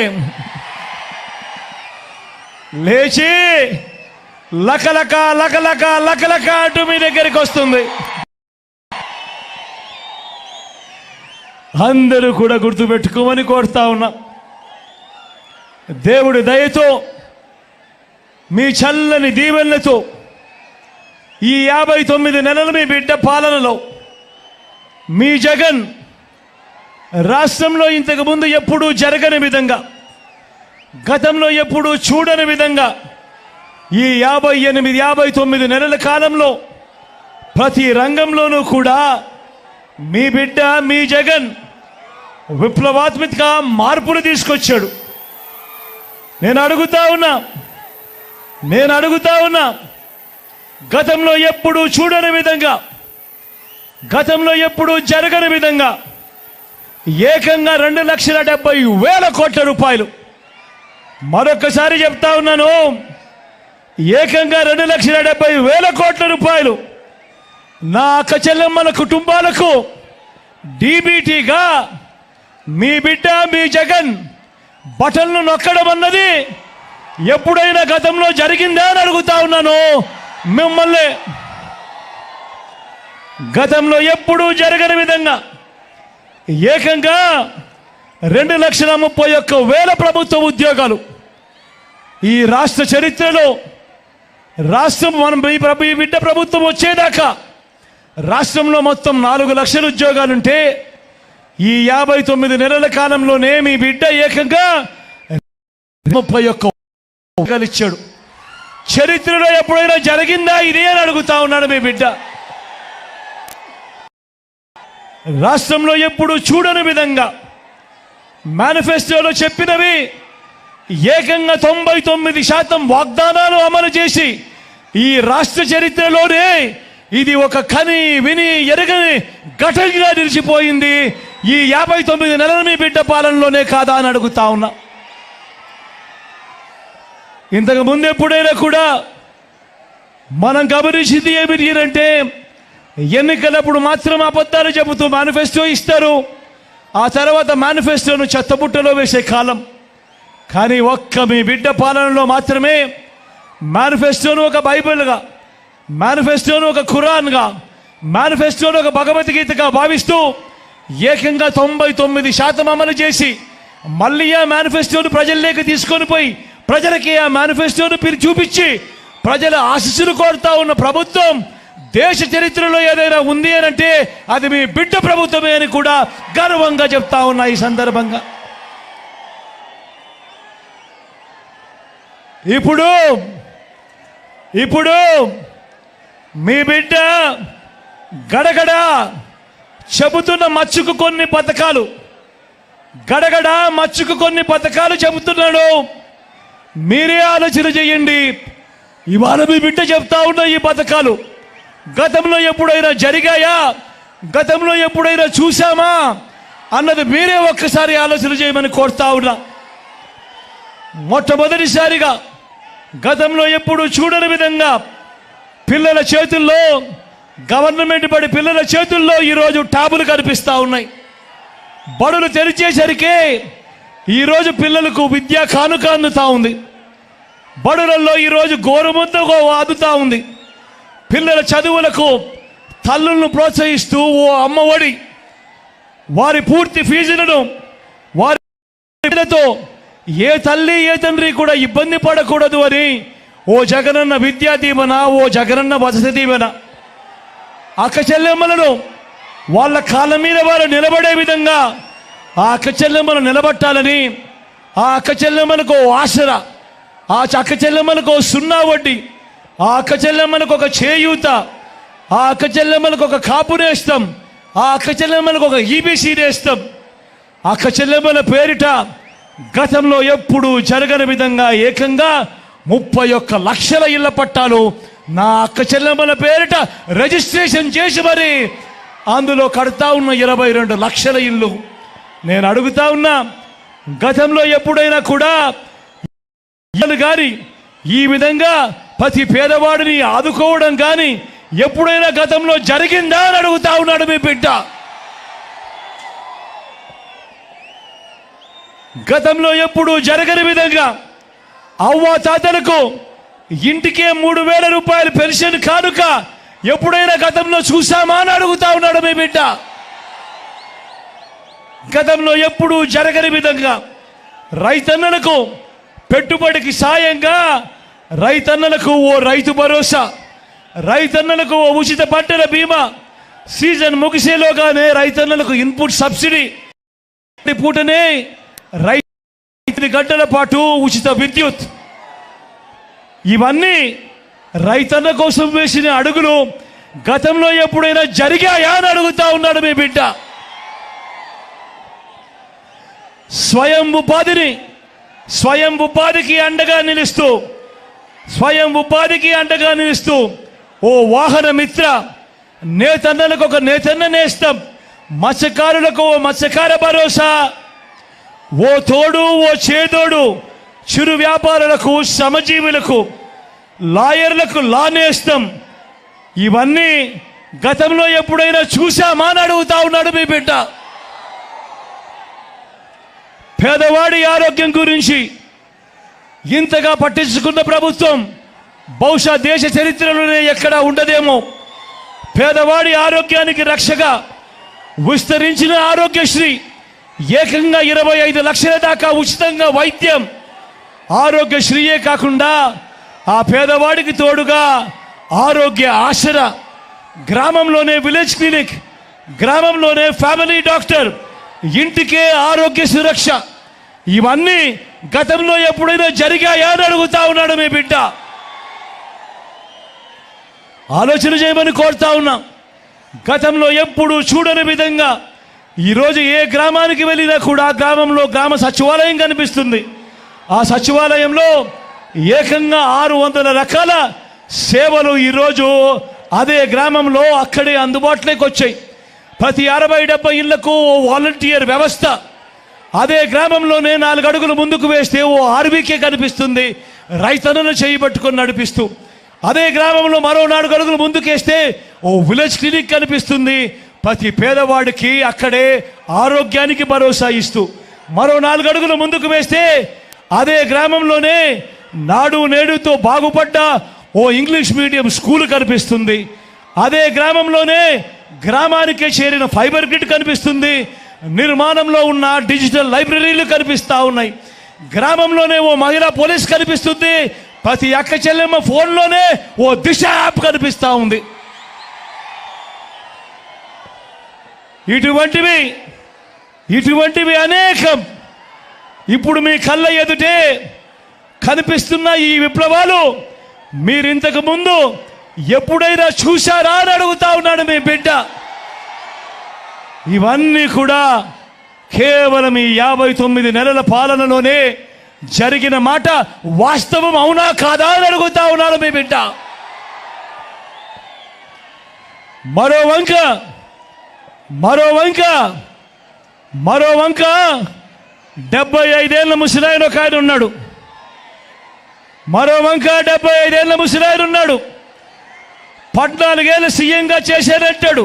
లేచి లకలక లకలక లకలక అంటూ మీ దగ్గరికి వస్తుంది. అందరూ కూడా గుర్తుపెట్టుకోమని కోరుతా ఉన్నా. దేవుడి దయతో, మీ చల్లని దీవెనలతో ఈ 59 నెలలు మీ బిడ్డ పాలనలో మీ జగన్ రాష్ట్రంలో ఇంతకు ముందు ఎప్పుడూ జరగని విధంగా, గతంలో ఎప్పుడూ చూడని విధంగా ఈ 59 నెలల కాలంలో ప్రతి రంగంలోనూ కూడా మీ బిడ్డ మీ జగన్ విప్లవాత్మక మార్పులు తీసుకొచ్చాడు. నేను అడుగుతా ఉన్నా గతంలో ఎప్పుడూ చూడని విధంగా, గతంలో ఎప్పుడూ జరగని విధంగా ఏకంగా 2,70,000 కోట్ల రూపాయలు, మరొకసారి చెప్తా ఉన్నాను, ఏకంగా 2,70,000 కోట్ల రూపాయలు నా అక్క చెల్లెమ్మల కుటుంబాలకు డీబీటీగా మీ బిడ్డ మీ జగన్ బటన్లు నొక్కడం అన్నది ఎప్పుడైనా గతంలో జరిగిందా అని అడుగుతా ఉన్నాను మిమ్మల్ని. గతంలో ఎప్పుడూ జరగని విధంగా ఏకంగా 2,31,000 ప్రభుత్వ ఉద్యోగాలు ఈ రాష్ట్ర చరిత్రలో, రాష్ట్రం మనం ఈ బిడ్డ ప్రభుత్వం వచ్చేదాకా రాష్ట్రంలో మొత్తం 4 లక్షల ఉద్యోగాలుంటే ఈ 59 నెలల కాలంలోనే మీ బిడ్డ ఏకంగా 31 ఉద్యోగాలు ఇచ్చాడు. చరిత్రలో ఎప్పుడైనా జరిగిందా ఇది అని అడుగుతా ఉన్నాడు మీ బిడ్డ. రాష్ట్రంలో ఎప్పుడు చూడని విధంగా మేనిఫెస్టోలో చెప్పినవి ఏకంగా 99% వాగ్దానాలు అమలు చేసి ఈ రాష్ట్ర చరిత్రలోనే ఇది ఒక కని విని ఎరగని ఘటనగా నిలిచిపోయింది. ఈ 59 నెలల మీ బిడ్డ పాలనలోనే కాదా అని అడుగుతా ఉన్నా. ఇంతకు ముందు ఎప్పుడైనా కూడా మనం గమనించింది ఏమిటంటే ఎన్నికలప్పుడు మాత్రం అబద్ధాలు చెబుతూ మేనిఫెస్టో ఇస్తారు, ఆ తర్వాత మేనిఫెస్టోను చెత్తబుట్టలో వేసే కాలం. కానీ ఒక్క మీ బిడ్డ పాలనలో మాత్రమే మేనిఫెస్టోను ఒక బైబిల్గా, మేనిఫెస్టోను ఒక ఖురాన్గా, మేనిఫెస్టోను ఒక భగవద్గీతగా భావిస్తూ ఏకంగా 99% అమలు చేసి మళ్ళీ ఆ మేనిఫెస్టోను ప్రజల్లోకి తీసుకొని పోయి ప్రజలకి ఆ మేనిఫెస్టోను చూపించి ప్రజల ఆశీస్సులు కోరుతా ఉన్న ప్రభుత్వం దేశ చరిత్రలో ఏదైనా ఉంది అని అంటే అది మీ బిడ్డ ప్రభుత్వమే అని కూడా గర్వంగా చెప్తా ఉన్నా ఈ సందర్భంగా. ఇప్పుడు మీ బిడ్డ గడగడ చెబుతున్న మచ్చుకు కొన్ని పథకాలు, గడగడ మచ్చుకు కొన్ని పథకాలు చెబుతున్నాడు. మీరే ఆలోచన చేయండి. ఇవాళ మీ బిడ్డ చెప్తా ఉన్న ఈ పథకాలు గతంలో ఎప్పుడైనా జరిగాయా, గతంలో ఎప్పుడైనా చూసామా అన్నది మీరే ఒక్కసారి ఆలోచన చేయమని కోరుతా ఉన్నా. మొట్టమొదటిసారిగా గతంలో ఎప్పుడు చూడని విధంగా పిల్లల చేతుల్లో, గవర్నమెంట్ బడి పిల్లల చేతుల్లో ఈరోజు ట్యాబులు కనిపిస్తూ ఉన్నాయి. బడులు తెరిచేసరికి ఈరోజు పిల్లలకు విద్యా కానుక అందుతూ ఉంది. బడులలో ఈరోజు గోరుముద్ద అందుతూ ఉంది. పిల్లల చదువులకు తల్లులను ప్రోత్సహిస్తూ ఓ అమ్మఒడి, వారి పూర్తి ఫీజులను వారితో ఏ తల్లి ఏ తండ్రి కూడా ఇబ్బంది పడకూడదు అని ఓ జగనన్న విద్యా దీవెన, ఓ జగనన్న వసతి దీవెన, అక్క చెల్లెమ్మలను వాళ్ళ కాళ్ళ మీద వారు నిలబడే విధంగా ఆ అక్క చెల్లెమ్మను నిలబట్టాలని, ఆ అక్క చెల్లెమ్మలకు ఆసరా, ఆ అక్క చెల్లెమ్మలకు 0 వడ్డీ, ఆ అక్క చెల్లెమ్మలకు ఒక చేయూత, ఆ అక్క చెల్లెమ్మలకు ఒక కాపు నేస్తం, ఆ అక్క చెల్లెమ్మలకు ఒక ఈబీసీ నేస్తం, అక్క చెల్లెమ్మల పేరిట గతంలో ఎప్పుడు జరగని విధంగా ఏకంగా 31 లక్షల ఇళ్ల పట్టాలు నా అక్క చెల్లెమ్మల పేరిట రిజిస్ట్రేషన్ చేసి మరి అందులో కడతా ఉన్న 22 లక్షల ఇల్లు. నేను అడుగుతా ఉన్నా, గతంలో ఎప్పుడైనా కూడా కానీ ఈ విధంగా ప్రతి పేదవాడిని ఆదుకోవడం కానీ ఎప్పుడైనా గతంలో జరిగిందా అని అడుగుతా ఉన్నాడు మీ బిడ్డ. గతంలో ఎప్పుడు జరగని విధంగా అవ్వ తాతలకు ఇంటికే 3,000 రూపాయలు పెన్షన్ కానుక ఎప్పుడైనా గతంలో చూసామా అని అడుగుతా ఉన్నాడు మీ బిడ్డ. గతంలో ఎప్పుడు జరగని విధంగా రైతన్నలకు పెట్టుబడికి సాయంగా రైతన్నలకు ఓ రైతు భరోసా, రైతన్నలకు ఓ ఉచిత పంటల బీమా, సీజన్ ముగిసేలోగానే రైతన్నలకు ఇన్పుట్ సబ్సిడీ, పూటనే రైతు గంటల పాటు ఉచిత విద్యుత్, ఇవన్నీ రైతన్న కోసం వేసిన అడుగులు గతంలో ఎప్పుడైనా జరిగాయా అని అడుగుతా ఉన్నాడు మీ బిడ్డ. స్వయం ఉపాధికి అండగా నిలుస్తూ ఓ వాహన మిత్ర, నేతన్నలకు ఒక నేతన్న నేస్తం, మత్స్యకారులకు ఓ మత్స్యకార భరోసా, ఓ తోడు ఓ చేదోడు, చిరు వ్యాపారులకు, శ్రమజీవులకు, లాయర్లకు లా నేస్తం, ఇవన్నీ గతంలో ఎప్పుడైనా చూసామా అని అడుగుతా ఉన్నాడు మీ బిడ్డ. పేదవాడి ఆరోగ్యం గురించి ఇంతగా పట్టించుకున్న ప్రభుత్వం బహుశా దేశ చరిత్రలోనే ఎక్కడా ఉండదేమో. పేదవాడి ఆరోగ్యానికి రక్షగా విస్తరించిన ఆరోగ్యశ్రీ, ఏకంగా 25 లక్షల దాకా ఉచితంగా వైద్యం. ఆరోగ్యశ్రీయే కాకుండా ఆ పేదవాడికి తోడుగా ఆరోగ్య ఆసరా, గ్రామంలోనే విలేజ్ క్లినిక్, గ్రామంలోనే ఫ్యామిలీ డాక్టర్, ఇంటికే ఆరోగ్య సురక్ష. ఇవన్నీ గతంలో ఎప్పుడైనా జరిగాయా అని అడుగుతా ఉన్నాడు మీ బిడ్డ. ఆలోచన చేయమని కోరుతా ఉన్నాం. గతంలో ఎప్పుడు చూడని విధంగా ఈరోజు ఏ గ్రామానికి వెళ్ళినా కూడా గ్రామంలో గ్రామ సచివాలయం కనిపిస్తుంది. ఆ సచివాలయంలో ఏకంగా 600 రకాల సేవలు ఈరోజు అదే గ్రామంలో అక్కడే అందుబాటులోకి వచ్చాయి. ప్రతి 60-70 ఇళ్లకు ఓ వాలంటీర్ వ్యవస్థ. అదే గ్రామంలోనే 4 అడుగులు ముందుకు వేస్తే ఓ ఆర్బీకే కనిపిస్తుంది, రైతన్నను చేయబట్టుకొని నడిపిస్తూ. అదే గ్రామంలో మరో 4 అడుగులు ముందుకేస్తే ఓ విలేజ్ క్లినిక్ కనిపిస్తుంది, ప్రతి పేదవాడికి అక్కడే ఆరోగ్యానికి భరోసా ఇస్తూ. మరో 4 అడుగులు ముందుకు వేస్తే అదే గ్రామంలోనే నాడు నేడుతో బాగుపడ్డ ఓ ఇంగ్లీష్ మీడియం స్కూల్ కనిపిస్తుంది. అదే గ్రామంలోనే గ్రామానికే చేరిన ఫైబర్ గ్రిడ్ కనిపిస్తుంది, నిర్మాణంలో ఉన్న డిజిటల్ లైబ్రరీలు కనిపిస్తూ ఉన్నాయి. గ్రామంలోనే ఓ మహిళా పోలీస్ కనిపిస్తుంది, ప్రతి అక్క చెల్లెమ్మ ఫోన్లోనే ఓ దిశ యాప్ కనిపిస్తూ ఉంది. ఇటువంటివి అనేకం ఇప్పుడు మీ కళ్ళ ఎదుటే కనిపిస్తున్న ఈ విప్లవాలు మీరింతకు ముందు ఎప్పుడైనా చూశారా అని అడుగుతా ఉన్నాడు మీ బిడ్డ. ఇవన్నీ కూడా కేవలం ఈ 59 నెలల పాలనలోనే జరిగిన మాట వాస్తవం అవునా కాదా అని అడుగుతా ఉన్నాడు మీ బిడ్డ. మరో వంక 75 ఏళ్ల ముసలాయన ఒక ఆయన ఉన్నాడు. మరో వంక 75 ఏళ్ల ముసలాయన ఉన్నాడు. 14 ఏళ్ళు సీఎంగా చేశానంటాడు,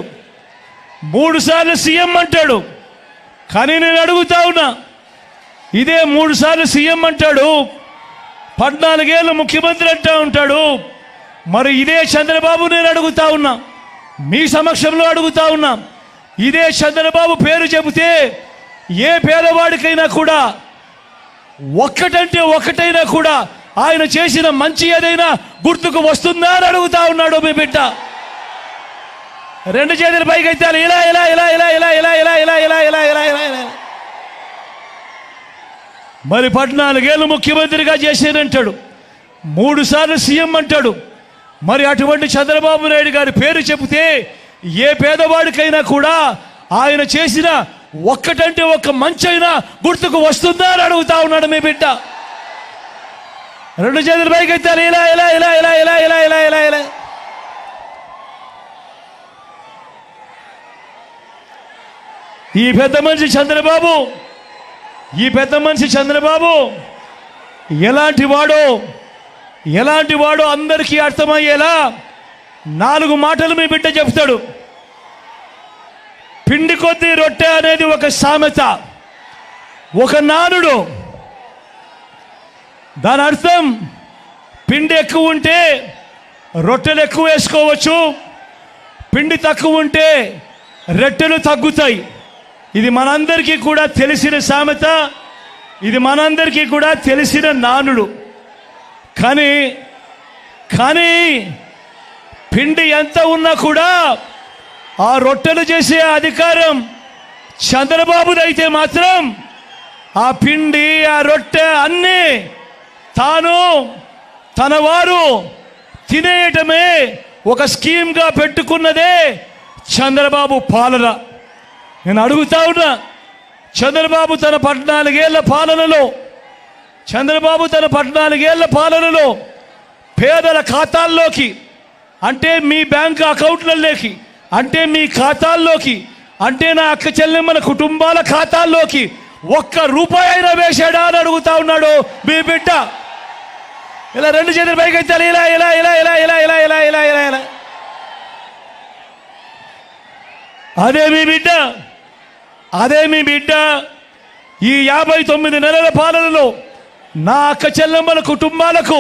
3 సార్లు సీఎం అంటాడు. కానీ నేను అడుగుతా ఉన్నా, ఇదే 3 సార్లు సీఎం అంటాడు, 14 ఏళ్ళు ముఖ్యమంత్రి అంటా ఉంటాడు. మరి ఇదే చంద్రబాబు నేను అడుగుతా ఉన్నా, మీ సమక్షంలో అడుగుతా ఉన్నా, ఇదే చంద్రబాబు పేరు చెబితే ఏ పేదవాడికైనా కూడా ఒక్కటంటే ఒక్కటైనా కూడా ఆయన చేసిన మంచి ఏదైనా గుర్తుకు వస్తుందా అని అడుగుతా ఉన్నాడు మీ బిడ్డ. 2 చేతులు పైకి ఎత్తాలి, ఇలా ఇలా ఇలా ఇలా ఇలా ఇలా ఇలా ఇలా ఇలా ఇలా ఇలా ఇలా ఇలా. మరి 14 ఏళ్ళు ముఖ్యమంత్రిగా చేసేదంటాడు, 3 సార్లు సీఎం అంటాడు. మరి అటువంటి చంద్రబాబు నాయుడు గారి పేరు చెబితే ఏ పేదవాడికైనా కూడా ఆయన చేసిన ఒక్కటంటే ఒక్క మంచైనా గుర్తుకు వస్తుందా అని అడుగుతా ఉన్నాడు మీ బిడ్డ. 2 చేతులు పైకి ఎత్తాలి, ఇలా ఇలా ఇలా ఇలా ఇలా ఇలా ఇలా ఇలా ఇలా. ఈ పెద్ద మనిషి చంద్రబాబు ఎలాంటి వాడో అందరికీ అర్థమయ్యేలా 4 మాటలు మీ బిడ్డ చెప్తాడు. పిండి కొద్దీ రొట్టె అనేది ఒక సామెత, ఒక నానుడు. దాని అర్థం పిండి ఎక్కువ ఉంటే రొట్టెలు ఎక్కువ వేసుకోవచ్చు, పిండి తక్కువ ఉంటే రొట్టెలు తగ్గుతాయి. ఇది మనందరికీ కూడా తెలిసిన సామెత, ఇది మనందరికీ కూడా తెలిసిన నానుడు. కానీ పిండి ఎంత ఉన్నా కూడా ఆ రొట్టెలు చేసే అధికారం చంద్రబాబుదైతే మాత్రం ఆ పిండి ఆ రొట్టె అన్నీ తాను తన వారు తినేయటమే ఒక స్కీమ్గా పెట్టుకున్నదే చంద్రబాబు పాలన. నేను అడుగుతా ఉన్నా, చంద్రబాబు తన 14 ఏళ్ల పాలనలో పేదల ఖాతాల్లోకి, అంటే మీ బ్యాంకు అకౌంట్లలోకి, అంటే మీ ఖాతాల్లోకి, అంటే నా అక్క చెల్లెమ్మల కుటుంబాల ఖాతాల్లోకి 1 రూపాయి అయినా వేశాడా అని అడుగుతా ఉన్నాడు మీ బిడ్డ. ఇలా 2 చేతులు పైకి ఎత్తాలి, ఇలా ఇలా ఇలా ఇలా ఇలా ఇలా ఇలా ఇలా ఇలా ఇలా. అదే మీ బిడ్డ ఈ 59 నెలల పాలనలో నా అక్క చెల్లెమ్మల కుటుంబాలకు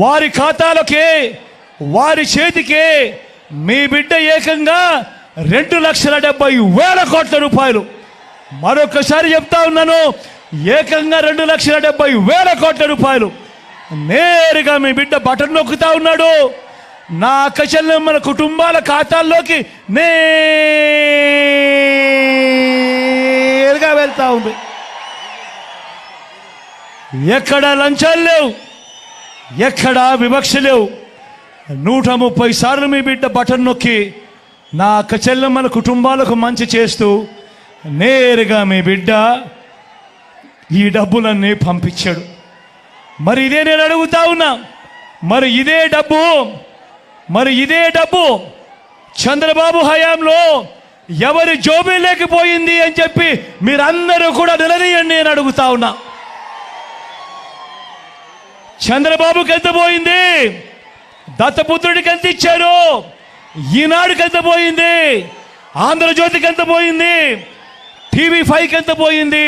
వారి ఖాతాలకే వారి చేతికే మీ బిడ్డ ఏకంగా 2,70,000 కోట్ల రూపాయలు, మరొకసారి చెప్తా ఉన్నాను, ఏకంగా 2,70,000 కోట్ల రూపాయలు నేరుగా మీ బిడ్డ బటన్ నొక్కుతా ఉన్నాడు. నా అక్క చెల్లెమ్మల కుటుంబాల ఖాతాల్లోకి నేరుగా వెళ్తా ఉంది. ఎక్కడ లంచాలు లేవు, ఎక్కడా వివక్ష లేవు. 130 సార్లు మీ బిడ్డ బటన్ నొక్కి నా అక్క చెల్లెమ్మల కుటుంబాలకు మంచి చేస్తూ నేరుగా మీ బిడ్డ ఈ డబ్బులన్నీ పంపించాడు. మరి ఇదే నేను అడుగుతా ఉన్నా, మరి ఇదే డబ్బు చంద్రబాబు హయాంలో ఎవరి జోబీ లేకపోయింది అని చెప్పి మీరందరూ కూడా నిలదీయండి అని అడుగుతా ఉన్నా. చంద్రబాబుకి ఎంత పోయింది? దత్తపుత్రుడికి ఎంత ఇచ్చారు? ఈనాడుకి ఎంత పోయింది? ఆంధ్రజ్యోతికి ఎంత పోయింది? TV5కి ఎంత పోయింది?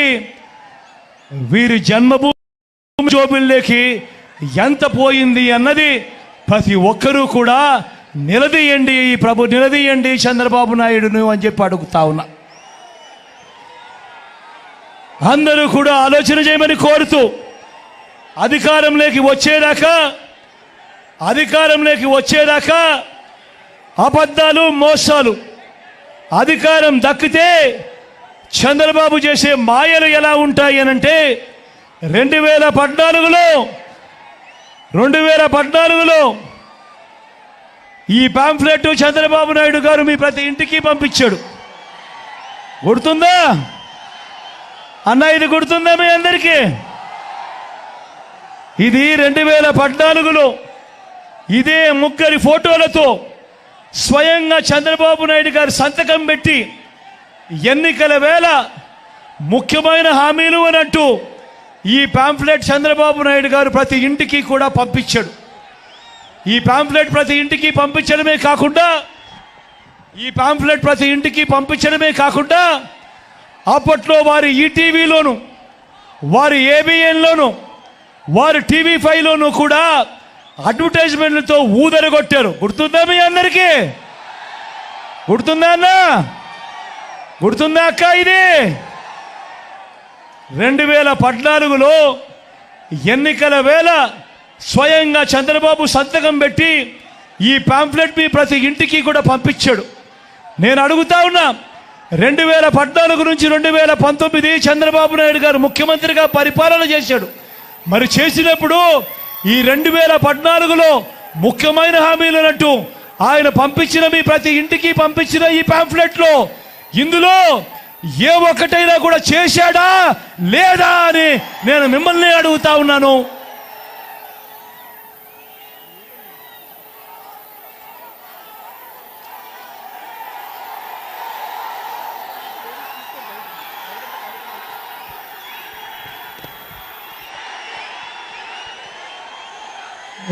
వీరి జన్మభూమి జోబిల్లోకి ఎంత పోయింది అన్నది ప్రతి ఒక్కరూ కూడా నిలదీయండి, నిలదీయండి చంద్రబాబు నాయుడును అని చెప్పి అడుగుతా ఉన్నా. అందరూ కూడా ఆలోచన చేయమని కోరుతూ అధికారంలోకి వచ్చేదాకా అబద్ధాలు మోసాలు, అధికారం దక్కితే చంద్రబాబు చేసే మాయలు ఎలా ఉంటాయి అనంటే 2014లో ఈ పాంఫ్లెట్ చంద్రబాబు నాయుడు గారు మీ ప్రతి ఇంటికి పంపించాడు. గుర్తుందా అన్న? ఇది గుర్తుందా మీ అందరికీ? ఇది 2014లో ఇదే ముగ్గురి ఫోటోలతో స్వయంగా చంద్రబాబు నాయుడు గారు సంతకం పెట్టి ఎన్నికల వేళ ముఖ్యమైన హామీలు అన్నట్టు ఈ పాంఫ్లెట్ చంద్రబాబు నాయుడు గారు ప్రతి ఇంటికి కూడా పంపించాడు. ఈ పాంఫ్లెట్ ప్రతి ఇంటికి పంపించడమే కాకుండా అప్పట్లో వారి ఈటీవీలోను, వారి ఏబిఎన్లోను, వారి TV5లోను కూడా అడ్వర్టైజ్మెంట్లతో ఊదరగొట్టారు. గుర్తుందా మీ అందరికీ? గుర్తుందా అన్న? గుర్తుందా అక్క? ఇది 2014లో ఎన్నికల వేళ స్వయంగా చంద్రబాబు సంతకం పెట్టి ఈ పాంఫ్లెట్ మీ ప్రతి ఇంటికి కూడా పంపించాడు. నేను అడుగుతా ఉన్నా, 2014 నుంచి 2019 చంద్రబాబు నాయుడు గారు ముఖ్యమంత్రిగా పరిపాలన చేశాడు. మరి చేసినప్పుడు ఈ 2014లో ముఖ్యమైన హామీలు అన్నట్టు ఆయన పంపించిన మీ ప్రతి ఇంటికి పంపించిన ఈ పాంఫ్లెట్లో ఇందులో ఏ ఒక్కటైనా కూడా చేశాడా లేదా అని నేను మిమ్మల్ని అడుగుతా ఉన్నాను.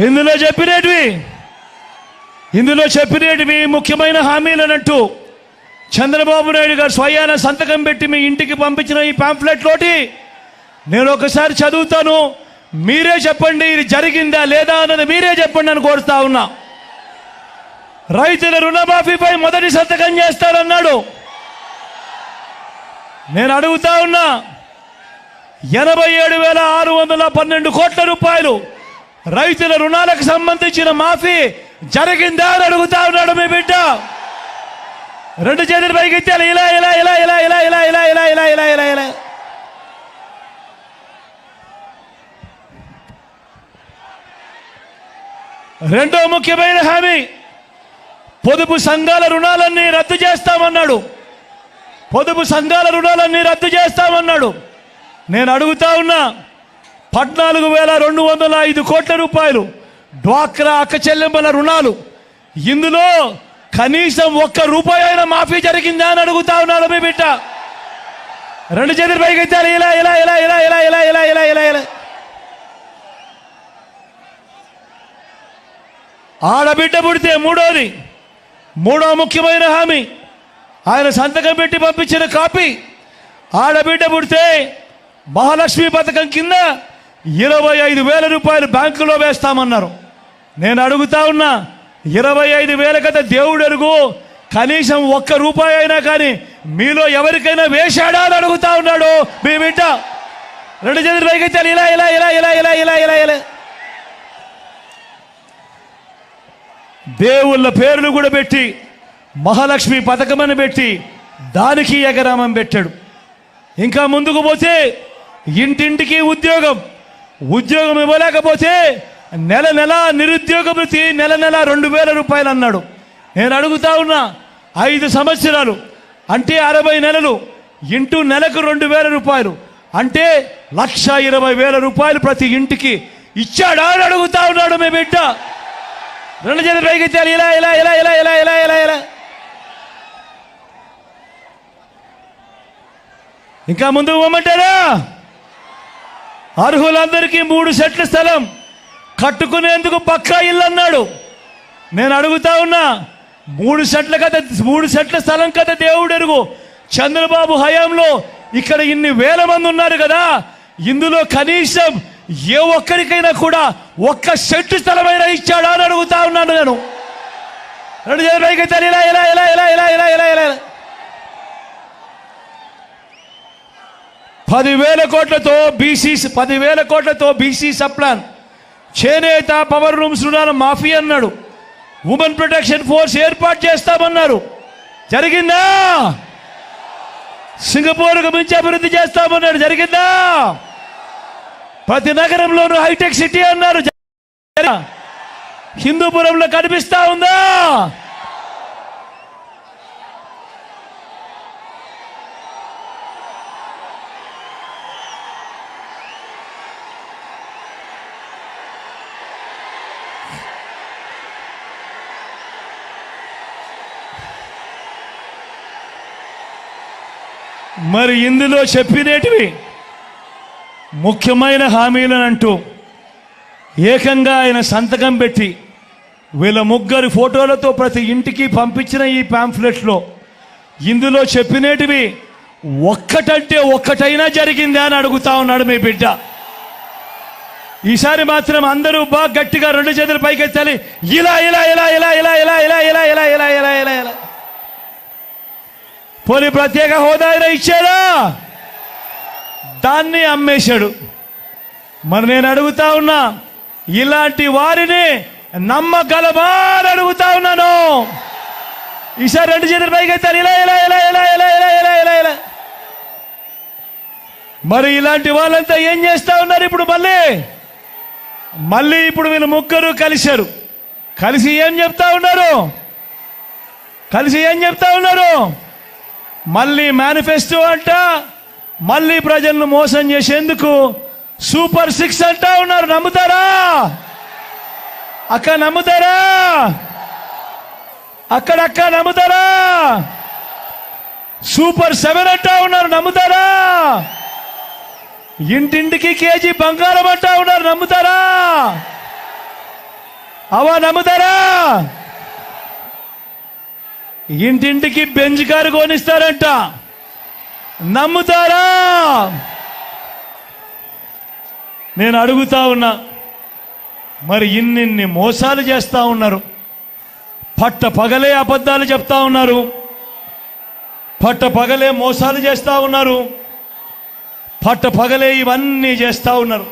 ఇందులో చెప్పినటివి ముఖ్యమైన హామీలు అన్నట్టు చంద్రబాబు నాయుడు గారు స్వయాన సంతకం పెట్టి మీ ఇంటికి పంపించిన ఈ పాంఫ్లెట్ లోటి నేను ఒకసారి చదువుతాను, మీరే చెప్పండి ఇది జరిగిందా లేదా అన్నది మీరే చెప్పండి అని కోరుతా ఉన్నా. రైతుల రుణమాఫీపై మొదటి సంతకం చేస్తారన్నాడు. నేను అడుగుతా ఉన్నా, 87,612 కోట్ల రూపాయలు రైతుల రుణాలకు సంబంధించిన మాఫీ జరిగిందా అని అడుగుతా ఉన్నాడు మీ బిడ్డ. 2 చేతులు పైకి ఎత్తాలి. ఇలా ఇలా ఇలా ఇలా ఇలా ఇలా ఇలా ఇలా ఇలా ఇలా ఇలా ఇలా రెండో ముఖ్యమైన హామీ, పొదుపు సంఘాల రుణాలన్నీ రద్దు చేస్తామన్నాడు. నేను అడుగుతా ఉన్నా, 14,205 కోట్ల రూపాయలు డ్వాక్రా అక్క చెల్లెమ్మల రుణాలు, ఇందులో కనీసం 1 రూపాయి అయినా మాఫీ జరిగిందా అని అడుగుతా ఉన్నాడు మీ బిడ్డ. 2 చేతులు పైకి ఎత్తాలి. ఇలా ఇలా ఇలా ఇలా ఇలా ఇలా ఇలా ఇలా ఇలా ఇలా ఆడబిడ్డ పుడితే మూడో ముఖ్యమైన హామీ, ఆయన సంతకం పెట్టి పంపించిన కాపీ, ఆడబిడ్డ పుడితే మహాలక్ష్మి పథకం కింద 25,000 రూపాయలు బ్యాంకులో వేస్తామన్నారు. నేను అడుగుతా ఉన్నా, 25,000 కదా దేవుడు ఎరుగు, కనీసం 1 రూపాయి అయినా కానీ మీలో ఎవరికైనా వేశాడా అని అడుగుతా ఉన్నాడు మీ బిడ్డ. 2 చేతులు పైకి ఇలా ఇలా ఇలా ఇలా ఇలా ఇలా ఇలా ఇలా దేవుళ్ళ పేర్లు కూడా పెట్టి మహాలక్ష్మి పథకమని పెట్టి దానికి ఎగరామం పెట్టాడు. ఇంకా ముందుకు పోతే ఇంటింటికి ఉద్యోగం ఇవ్వలేకపోతే నెల నెల నిరుద్యోగ భృతి నెల 2,000 రూపాయలు అన్నాడు. నేను అడుగుతా ఉన్నా, 5 సంవత్సరాలు అంటే 60 నెలలు ఇంటూ నెలకు 2,000 రూపాయలు అంటే 1,20,000 రూపాయలు ప్రతి ఇంటికి ఇచ్చాడా అని అడుగుతా ఉన్నాడు మీ బిడ్డ. 2 చేతులు పైకి ఇలా ఇలా ఇలా ఇలా ఇలా ఇలా ఇలా ఇలా ఇంకా ముందుకు పోమంటారా? అర్హులందరికీ 3 సెట్ల స్థలం కట్టుకునేందుకు పక్కా ఇల్లు అన్నాడు. నేను అడుగుతా ఉన్నా, 3 సెట్ల స్థలం కదా దేవుడు ఎరుగు. చంద్రబాబు హయాంలో ఇక్కడ ఇన్ని వేల మంది ఉన్నారు కదా, ఇందులో కనీసం ఏ ఒక్కరికైనా కూడా 1 సెంటు స్థలమైనా ఇచ్చాడా అని అడుగుతా ఉన్నాను నేను. 2 చేతులు పైకి ఇలా ఇలా ఇలా ఇలా ఇలా ఇలా ఇలా ఇలా 10,000 కోట్లతో బీసీ సప్లాన్, చేనేత, పవర్ రూమ్స్ రుణాల మాఫీ అన్నాడు. ఉమెన్ ప్రొటెక్షన్ ఫోర్స్ ఏర్పాటు చేస్తామన్నారు. జరిగిందా? సింగపూర్కు మించి అభివృద్ధి చేస్తామన్నాడు. జరిగిందా? ప్రతి నగరంలోనూ హైటెక్ సిటీ అన్నారు. హిందూపురంలో కనిపిస్తా ఉందా? మరి ఇందులో చెప్పినేటివి ముఖ్యమైన హామీలను అంటూ ఏకంగా ఆయన సంతకం పెట్టి వీళ్ళ ముగ్గురు ఫోటోలతో ప్రతి ఇంటికి పంపించిన ఈ పాంఫ్లెట్లో ఇందులో చెప్పినేటివి ఒక్కటంటే ఒక్కటైనా జరిగిందా అని అడుగుతా ఉన్నాడు మీ బిడ్డ. ఈసారి మాత్రం అందరూ బాగా గట్టిగా 2 చేతులు పైకెత్తాలి. ఇలా ఇలా ఇలా ఇలా ఇలా ఇలా ఇలా ఇలా ఇలా ఇలా ఇలా ఇలా ఇలా పోనీ ప్రత్యేక హోదా అయినా ఇచ్చాడా? దాన్ని అమ్మేశాడు. మరి నేను అడుగుతా ఉన్నా, ఇలాంటి వారిని నమ్మగలమా అని అడుగుతా ఉన్నాను. ఈసారి 2 చేతులు పైకెత్తారు. ఇలా ఇలా ఇలా ఇలా ఇలా ఇలా ఇలా ఇలా ఇలా మరి ఇలాంటి వాళ్ళంతా ఏం చేస్తా ఉన్నారు? ఇప్పుడు మళ్ళీ ఇప్పుడు వీళ్ళు ముగ్గురు కలిశారు. కలిసి ఏం చెప్తా ఉన్నారు? మళ్ళీ మేనిఫెస్టో అంట, మళ్ళీ ప్రజలను మోసం చేసేందుకు సూపర్ 6 అంటా ఉన్నారు. నమ్ముతారా అక్క? నమ్ముతారా? అక్కడక్క నమ్ముతారా? సూపర్ 7 అంటా ఉన్నారు. నమ్ముతారా? ఇంటింటికి కేజీ బంగారం అంటా ఉన్నారు. నమ్ముతారా? నమ్ముతారా? ఇంటింటికి బెంజ్ కారు కొనిస్తారంట. నమ్ముతారా? నేను అడుగుతా ఉన్నా, మరి ఇన్ని మోసాలు చేస్తా ఉన్నారు. పగలే అబద్ధాలు చెప్తా ఉన్నారు. పగలే మోసాలు చేస్తా ఉన్నారు. పగలే ఇవన్నీ చేస్తా ఉన్నారు.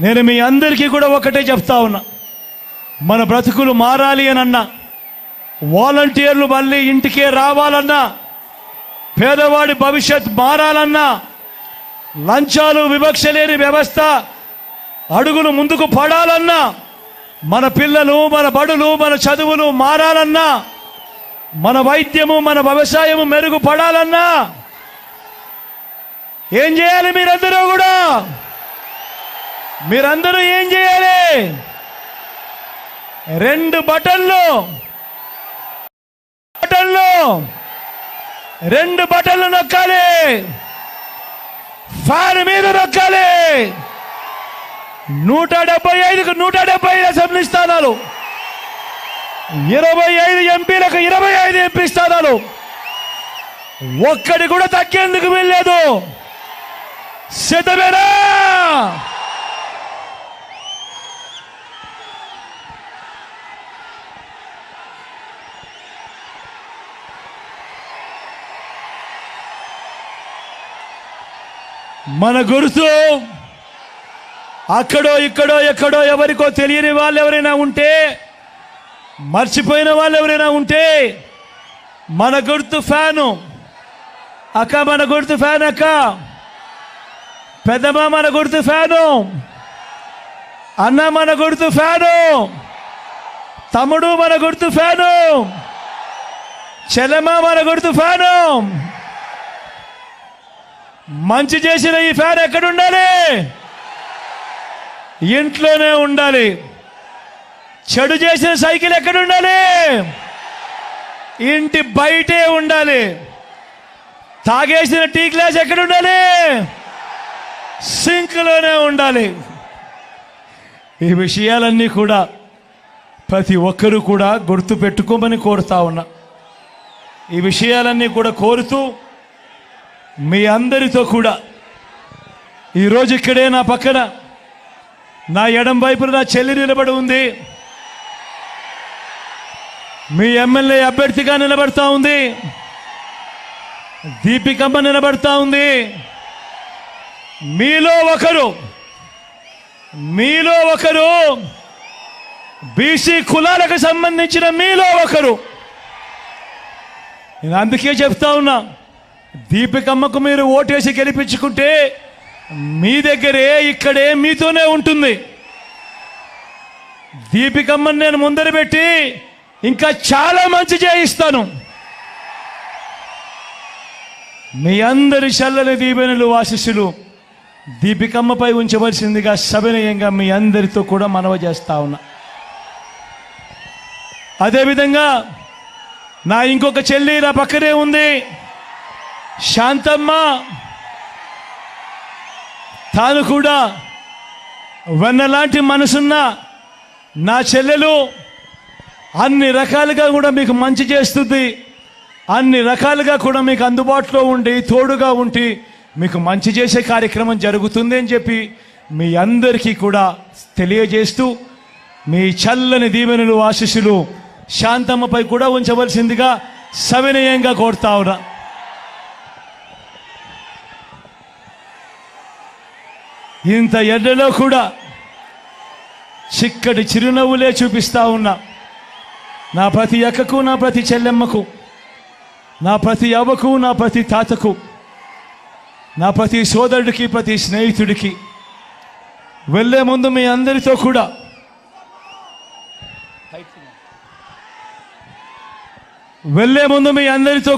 నేను మీ అందరికీ కూడా ఒకటే చెప్తా ఉన్నా, మన బ్రతుకులు మారాలి అని అన్నా, వాలంటీర్లు మళ్ళీ ఇంటికే రావాలన్నా, పేదవాడి భవిష్యత్ మారాలన్నా, లంచాలు వివక్ష లేని వ్యవస్థ అడుగులు ముందుకు పడాలన్నా, మన పిల్లలు, మన బడులు, మన చదువులు మారాలన్నా, మన వైద్యము, మన వ్యవసాయము మెరుగుపడాలన్నా ఏం చేయాలి? మీరందరూ ఏం చేయాలి? 2 బటన్లు 2 బటన్లు నొక్కాలి. ఫ్యాన్ మీద నొక్కాలి. 175కు 175 అసెంబ్లీ స్థానాలు, 25 ఎంపీలకు 25 ఎంపీ స్థానాలు, ఒక్కడి కూడా తగ్గేందుకు వీల్లేదు. సిద్ధమేనా? మన గుర్తు అక్కడో ఇక్కడో ఎక్కడో ఎవరికో తెలియని వాళ్ళు ఎవరైనా ఉంటే, మర్చిపోయిన వాళ్ళు ఎవరైనా ఉంటే, మన గుర్తు ఫ్యాను. అక్క మన గుర్తు ఫ్యాన్. అక్క పెద్దమ్మ మన గుర్తు ఫ్యాను. అన్న మన గుర్తు ఫ్యాను. తమ్ముడు మన గుర్తు ఫ్యాను. చెల్లెమ్మ మన గుర్తు ఫ్యాను. మంచి చేసిన ఈ ఫ్యాన్ ఎక్కడుండాలి? ఇంట్లోనే ఉండాలి. చెడు చేసిన సైకిల్ ఎక్కడుండాలి? ఇంటి బయటే ఉండాలి. తాగేసిన టీ గ్లాస్ ఎక్కడుండాలి? సింక్లోనే ఉండాలి. ఈ విషయాలన్నీ కూడా ప్రతి ఒక్కరూ కూడా గుర్తు పెట్టుకోమని కోరుతా ఉన్నా. ఈ విషయాలన్నీ కూడా కోరుతూ మీ అందరితో కూడా ఈరోజు ఇక్కడే నా పక్కన నా ఎడం వైపున నా చెల్లి నిలబడి ఉంది. మీ ఎమ్మెల్యే అభ్యర్థిగా నిలబడతా ఉంది. దీపికమ్మ నిలబడతా ఉంది. మీలో ఒకరు బీసీ కులాలకు సంబంధించిన మీలో ఒకరు. నేను అందుకే చెప్తా ఉన్నా, దీపికమ్మకు మీరు ఓటేసి గెలిపించుకుంటే మీ దగ్గరే ఇక్కడే మీతోనే ఉంటుంది. దీపికమ్మని నేను ముందర పెట్టి ఇంకా చాలా మంచి చేయిస్తాను. మీ అందరి చల్లని దీవెనలు ఆశీస్సులు దీపికమ్మపై ఉంచవలసిందిగా సవినయంగా మీ అందరితో కూడా మనవి చేస్తా ఉన్నా. అదేవిధంగా నా ఇంకొక చెల్లి నా పక్కనే ఉంది, శాంతమ్మ. తాను కూడా వెన్నలాంటి మనసున్న నా చెల్లెలు అన్ని రకాలుగా కూడా మీకు మంచి చేస్తుంది. అన్ని రకాలుగా కూడా మీకు అందుబాటులో ఉండి తోడుగా ఉండి మీకు మంచి చేసే కార్యక్రమం జరుగుతుంది అని చెప్పి మీ అందరికీ కూడా తెలియజేస్తూ మీ చల్లని దీవెనలు ఆశీస్సులు శాంతమ్మపై కూడా ఉంచవలసిందిగా సవినయంగా కోరుతా ఉన్నా. ఇంత ఎండలో కూడా చిక్కటి చిరునవ్వులే చూపిస్తా ఉన్నా నా ప్రతి అక్కకు, నా ప్రతి చెల్లెమ్మకు, నా ప్రతి అవ్వకు, నా ప్రతి తాతకు, నా ప్రతి సోదరుడికి, ప్రతి స్నేహితుడికి వెళ్ళే ముందు మీ అందరితో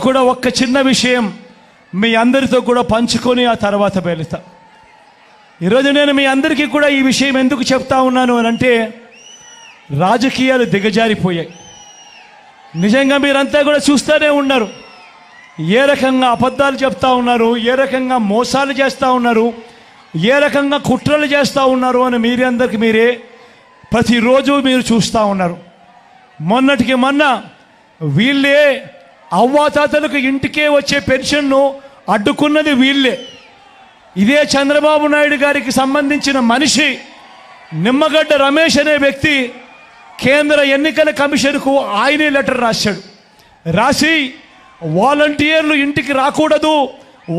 కూడా ఒక్క చిన్న విషయం మీ అందరితో కూడా పంచుకొని ఆ తర్వాత వెళుతా. ఈరోజు నేను మీ అందరికీ కూడా ఈ విషయం ఎందుకు చెప్తా ఉన్నాను అని అంటే, రాజకీయాలు దిగజారిపోయాయి. నిజంగా మీరంతా కూడా చూస్తూనే ఉన్నారు ఏ రకంగా అబద్ధాలు చెప్తా ఉన్నారు, ఏ రకంగా మోసాలు చేస్తూ ఉన్నారు, ఏ రకంగా కుట్రలు చేస్తూ ఉన్నారు అని మీరే ప్రతిరోజు మీరు చూస్తూ ఉన్నారు. మొన్నటికి మొన్న వీళ్ళే అవ్వాతాతలకు ఇంటికే వచ్చే పెన్షన్ను అడ్డుకున్నది వీళ్ళే. ఇదే చంద్రబాబు నాయుడు గారికి సంబంధించిన మనిషి నిమ్మగడ్డ రమేష్ అనే వ్యక్తి కేంద్ర ఎన్నికల కమిషన్కు ఆయనే లెటర్ రాశాడు. రాసి వాలంటీర్లు ఇంటికి రాకూడదు,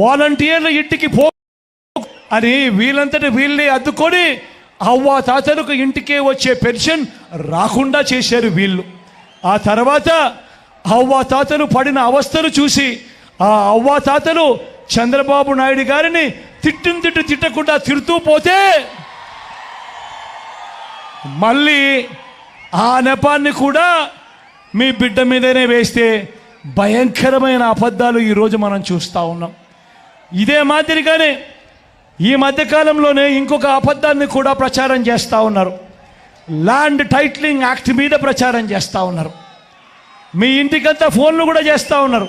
వాలంటీర్లు ఇంటికి పో అని వీళ్ళంతటి వీళ్ళే అద్దుకొని అవ్వాతాతలకు ఇంటికే వచ్చే పెన్షన్ రాకుండా చేశారు వీళ్ళు. ఆ తర్వాత అవ్వాతాతలు పడిన అవస్థలు చూసి ఆ అవ్వాతాతలు చంద్రబాబు నాయుడు గారిని తిట్టకుండా తిడుతూ పోతే మళ్ళీ ఆ నెపాన్ని కూడా మీ బిడ్డ మీదనే వేస్తే భయంకరమైన అబద్ధాలు ఈరోజు మనం చూస్తూ ఉన్నాం. ఇదే మాదిరిగానే ఈ మధ్యకాలంలోనే ఇంకొక అబద్ధాన్ని కూడా ప్రచారం చేస్తూ ఉన్నారు. ల్యాండ్ టైటిలింగ్ యాక్ట్ మీద ప్రచారం చేస్తూ ఉన్నారు. మీ ఇంటికంతా ఫోన్లు కూడా చేస్తూ ఉన్నారు.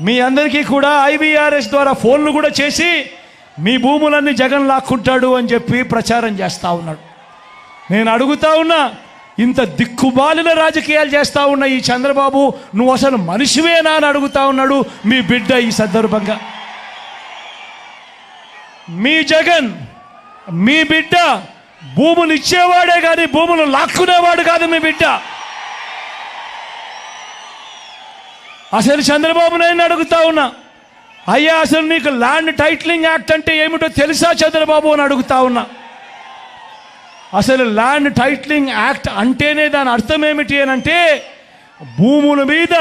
మీ అందరికీ కూడా ఐవీఆర్ఎస్ ద్వారా ఫోన్లు కూడా చేసి మీ భూములన్నీ జగన్ లాక్కుంటాడు అని చెప్పి ప్రచారం చేస్తూ ఉన్నాడు. నేను అడుగుతా ఉన్నా, ఇంత దిక్కుమాలిన రాజకీయాలు చేస్తూ ఉన్న ఈ చంద్రబాబు నువ్వు అసలు మనిషివేనా అని అడుగుతా ఉన్నాడు మీ బిడ్డ. ఈ సందర్భంగా మీ జగన్, మీ బిడ్డ భూములు ఇచ్చేవాడే కానీ భూములు లాక్కునేవాడు కాదు మీ బిడ్డ. అసలు చంద్రబాబు నాయుడు అడుగుతా ఉన్నా, అయ్యా అసలు నీకు ల్యాండ్ టైటిలింగ్ యాక్ట్ అంటే ఏమిటో తెలుసా చంద్రబాబు అని అడుగుతా ఉన్నా. అసలు ల్యాండ్ టైటిలింగ్ యాక్ట్ అంటేనే దాని అర్థం ఏమిటి అని అంటే, భూముల మీద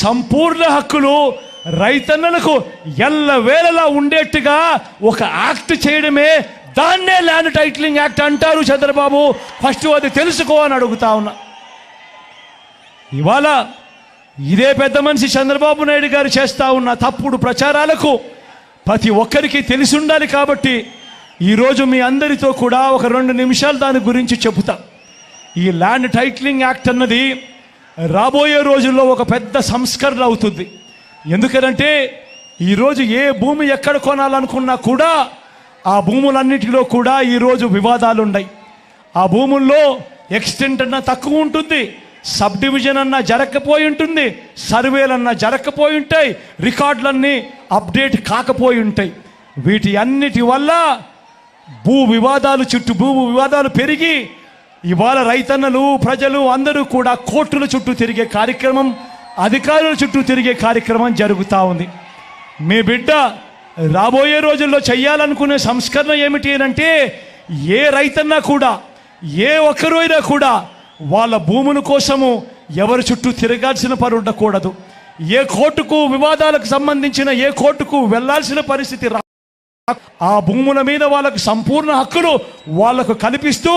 సంపూర్ణ హక్కులు రైతన్నలకు ఎల్లవేళలా ఉండేట్టుగా ఒక యాక్ట్ చేయడమే, దాన్నే ల్యాండ్ టైటిలింగ్ యాక్ట్ అంటారు చంద్రబాబు. ఫస్ట్ అది తెలుసుకో అని అడుగుతా ఉన్నా. ఇవాళ ఇదే పెద్ద మనిషి చంద్రబాబు నాయుడు గారు చేస్తా ఉన్న తప్పుడు ప్రచారాలకు ప్రతి ఒక్కరికి తెలిసి ఉండాలి. కాబట్టి ఈరోజు మీ అందరితో కూడా ఒక 2 నిమిషాలు దాని గురించి చెబుతా. ఈ ల్యాండ్ టైటిలింగ్ యాక్ట్ అన్నది రాబోయే రోజుల్లో ఒక పెద్ద సంస్కరణ అవుతుంది. ఎందుకనంటే ఈరోజు ఏ భూమి ఎక్కడ కొనాలనుకున్నా కూడా ఆ భూములన్నిటిలో కూడా ఈరోజు వివాదాలు ఉన్నాయి. ఆ భూముల్లో ఎక్స్టెంట్ అన్నా తక్కువ ఉంటుంది, సబ్ డివిజన్ అన్నా జరగకపోయి ఉంటుంది, సర్వేలన్నా జరగకపోయి ఉంటాయి, రికార్డులన్నీ అప్డేట్ కాకపోయి ఉంటాయి. వీటి అన్నిటి వల్ల భూ వివాదాలు పెరిగి ఇవాళ రైతన్నలు ప్రజలు అందరూ కూడా కోర్టుల చుట్టూ తిరిగే కార్యక్రమం, అధికారుల చుట్టూ తిరిగే కార్యక్రమం జరుగుతూ ఉంది. మీ బిడ్డ రాబోయే రోజుల్లో చేయాలనుకునే సంస్కరణ ఏమిటి అంటే, ఏ రైతన్నా కూడా ఏ ఒక్కరు అయినా కూడా వాళ్ళ భూముల కోసము ఎవరి చుట్టూ తిరగాల్సిన పని ఉండకూడదు. ఏ కోర్టుకు వివాదాలకు సంబంధించిన ఏ కోర్టుకు వెళ్లాల్సిన పరిస్థితి ఆ భూముల మీద వాళ్ళకు సంపూర్ణ హక్కులు వాళ్లకు కల్పిస్తూ,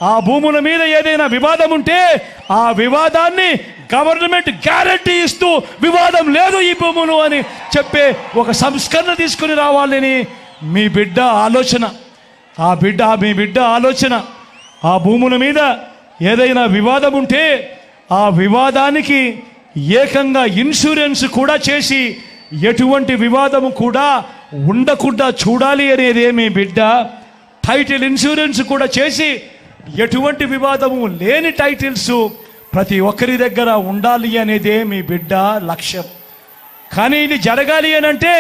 ఆ భూముల మీద ఏదైనా వివాదం ఉంటే ఆ వివాదాన్ని గవర్నమెంట్ గ్యారంటీ ఇస్తూ వివాదం లేదు ఈ భూములు అని చెప్పే ఒక సంస్కరణ తీసుకుని రావాలని మీ బిడ్డ ఆలోచన. మీ బిడ్డ ఆలోచన ఆ భూముల మీద ఏదైనా వివాదం ఉంటే ఆ వివాదానికి ఏకంగా ఇన్సూరెన్స్ కూడా చేసి ఎటువంటి వివాదము కూడా ఉండకుండా చూడాలి అనేదే మీ బిడ్డ. టైటిల్ ఇన్సూరెన్స్ కూడా చేసి ఎటువంటి వివాదము లేని టైటిల్స్ ప్రతి ఒక్కరి దగ్గర ఉండాలి అనేదే మీ బిడ్డ లక్ష్యం. కానీ ఇది జరగాలి అని అంటే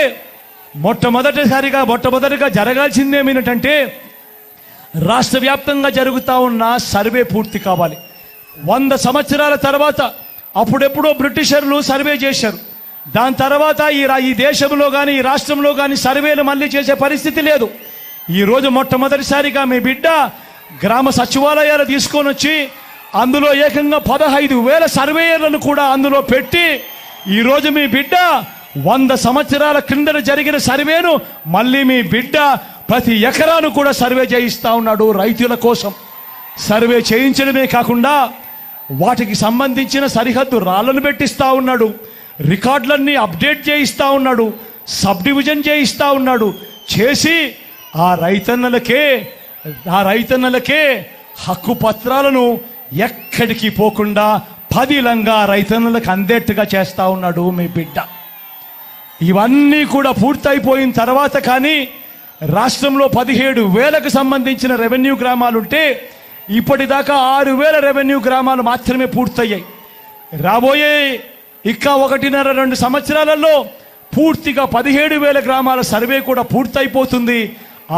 మొట్టమొదటిగా జరగాల్సిందేమిటంటే, రాష్ట్ర వ్యాప్తంగా జరుగుతూ ఉన్న సర్వే పూర్తి కావాలి. 100 సంవత్సరాల తర్వాత అప్పుడెప్పుడో బ్రిటిషర్లు సర్వే చేశారు. దాని తర్వాత ఈ దేశంలో కానీ ఈ రాష్ట్రంలో కానీ సర్వేలు మళ్ళీ చేసే పరిస్థితి లేదు. ఈరోజు మొట్టమొదటిసారిగా మీ బిడ్డ గ్రామ సచివాలయాలు తీసుకొని వచ్చి అందులో ఏకంగా 15,000 సర్వేయర్లను కూడా అందులో పెట్టి ఈరోజు మీ బిడ్డ 100 సంవత్సరాల క్రిందట జరిగిన సర్వేను మళ్ళీ మీ బిడ్డ ప్రతి ఎకరాను కూడా సర్వే చేయిస్తూ ఉన్నాడు. రైతుల కోసం సర్వే చేయించడమే కాకుండా వాటికి సంబంధించిన సరిహద్దు రాళ్లను పెట్టిస్తూ ఉన్నాడు, రికార్డులన్నీ అప్డేట్ చేయిస్తూ ఉన్నాడు, సబ్ డివిజన్ చేయిస్తూ ఉన్నాడు. చేసి ఆ రైతన్నలకే హక్కు పత్రాలను ఎక్కడికి పోకుండా పదిలంగా రైతన్నలకు అందేట్టుగా చేస్తూ ఉన్నాడు మీ బిడ్డ. ఇవన్నీ కూడా పూర్తయిపోయిన తర్వాత కానీ రాష్ట్రంలో 17,000కు సంబంధించిన రెవెన్యూ గ్రామాలుంటే ఇప్పటిదాకా 6,000 రెవెన్యూ గ్రామాలు మాత్రమే పూర్తయ్యాయి. రాబోయే 1.5-2 సంవత్సరాలలో పూర్తిగా 17,000 గ్రామాల సర్వే కూడా పూర్తయిపోతుంది.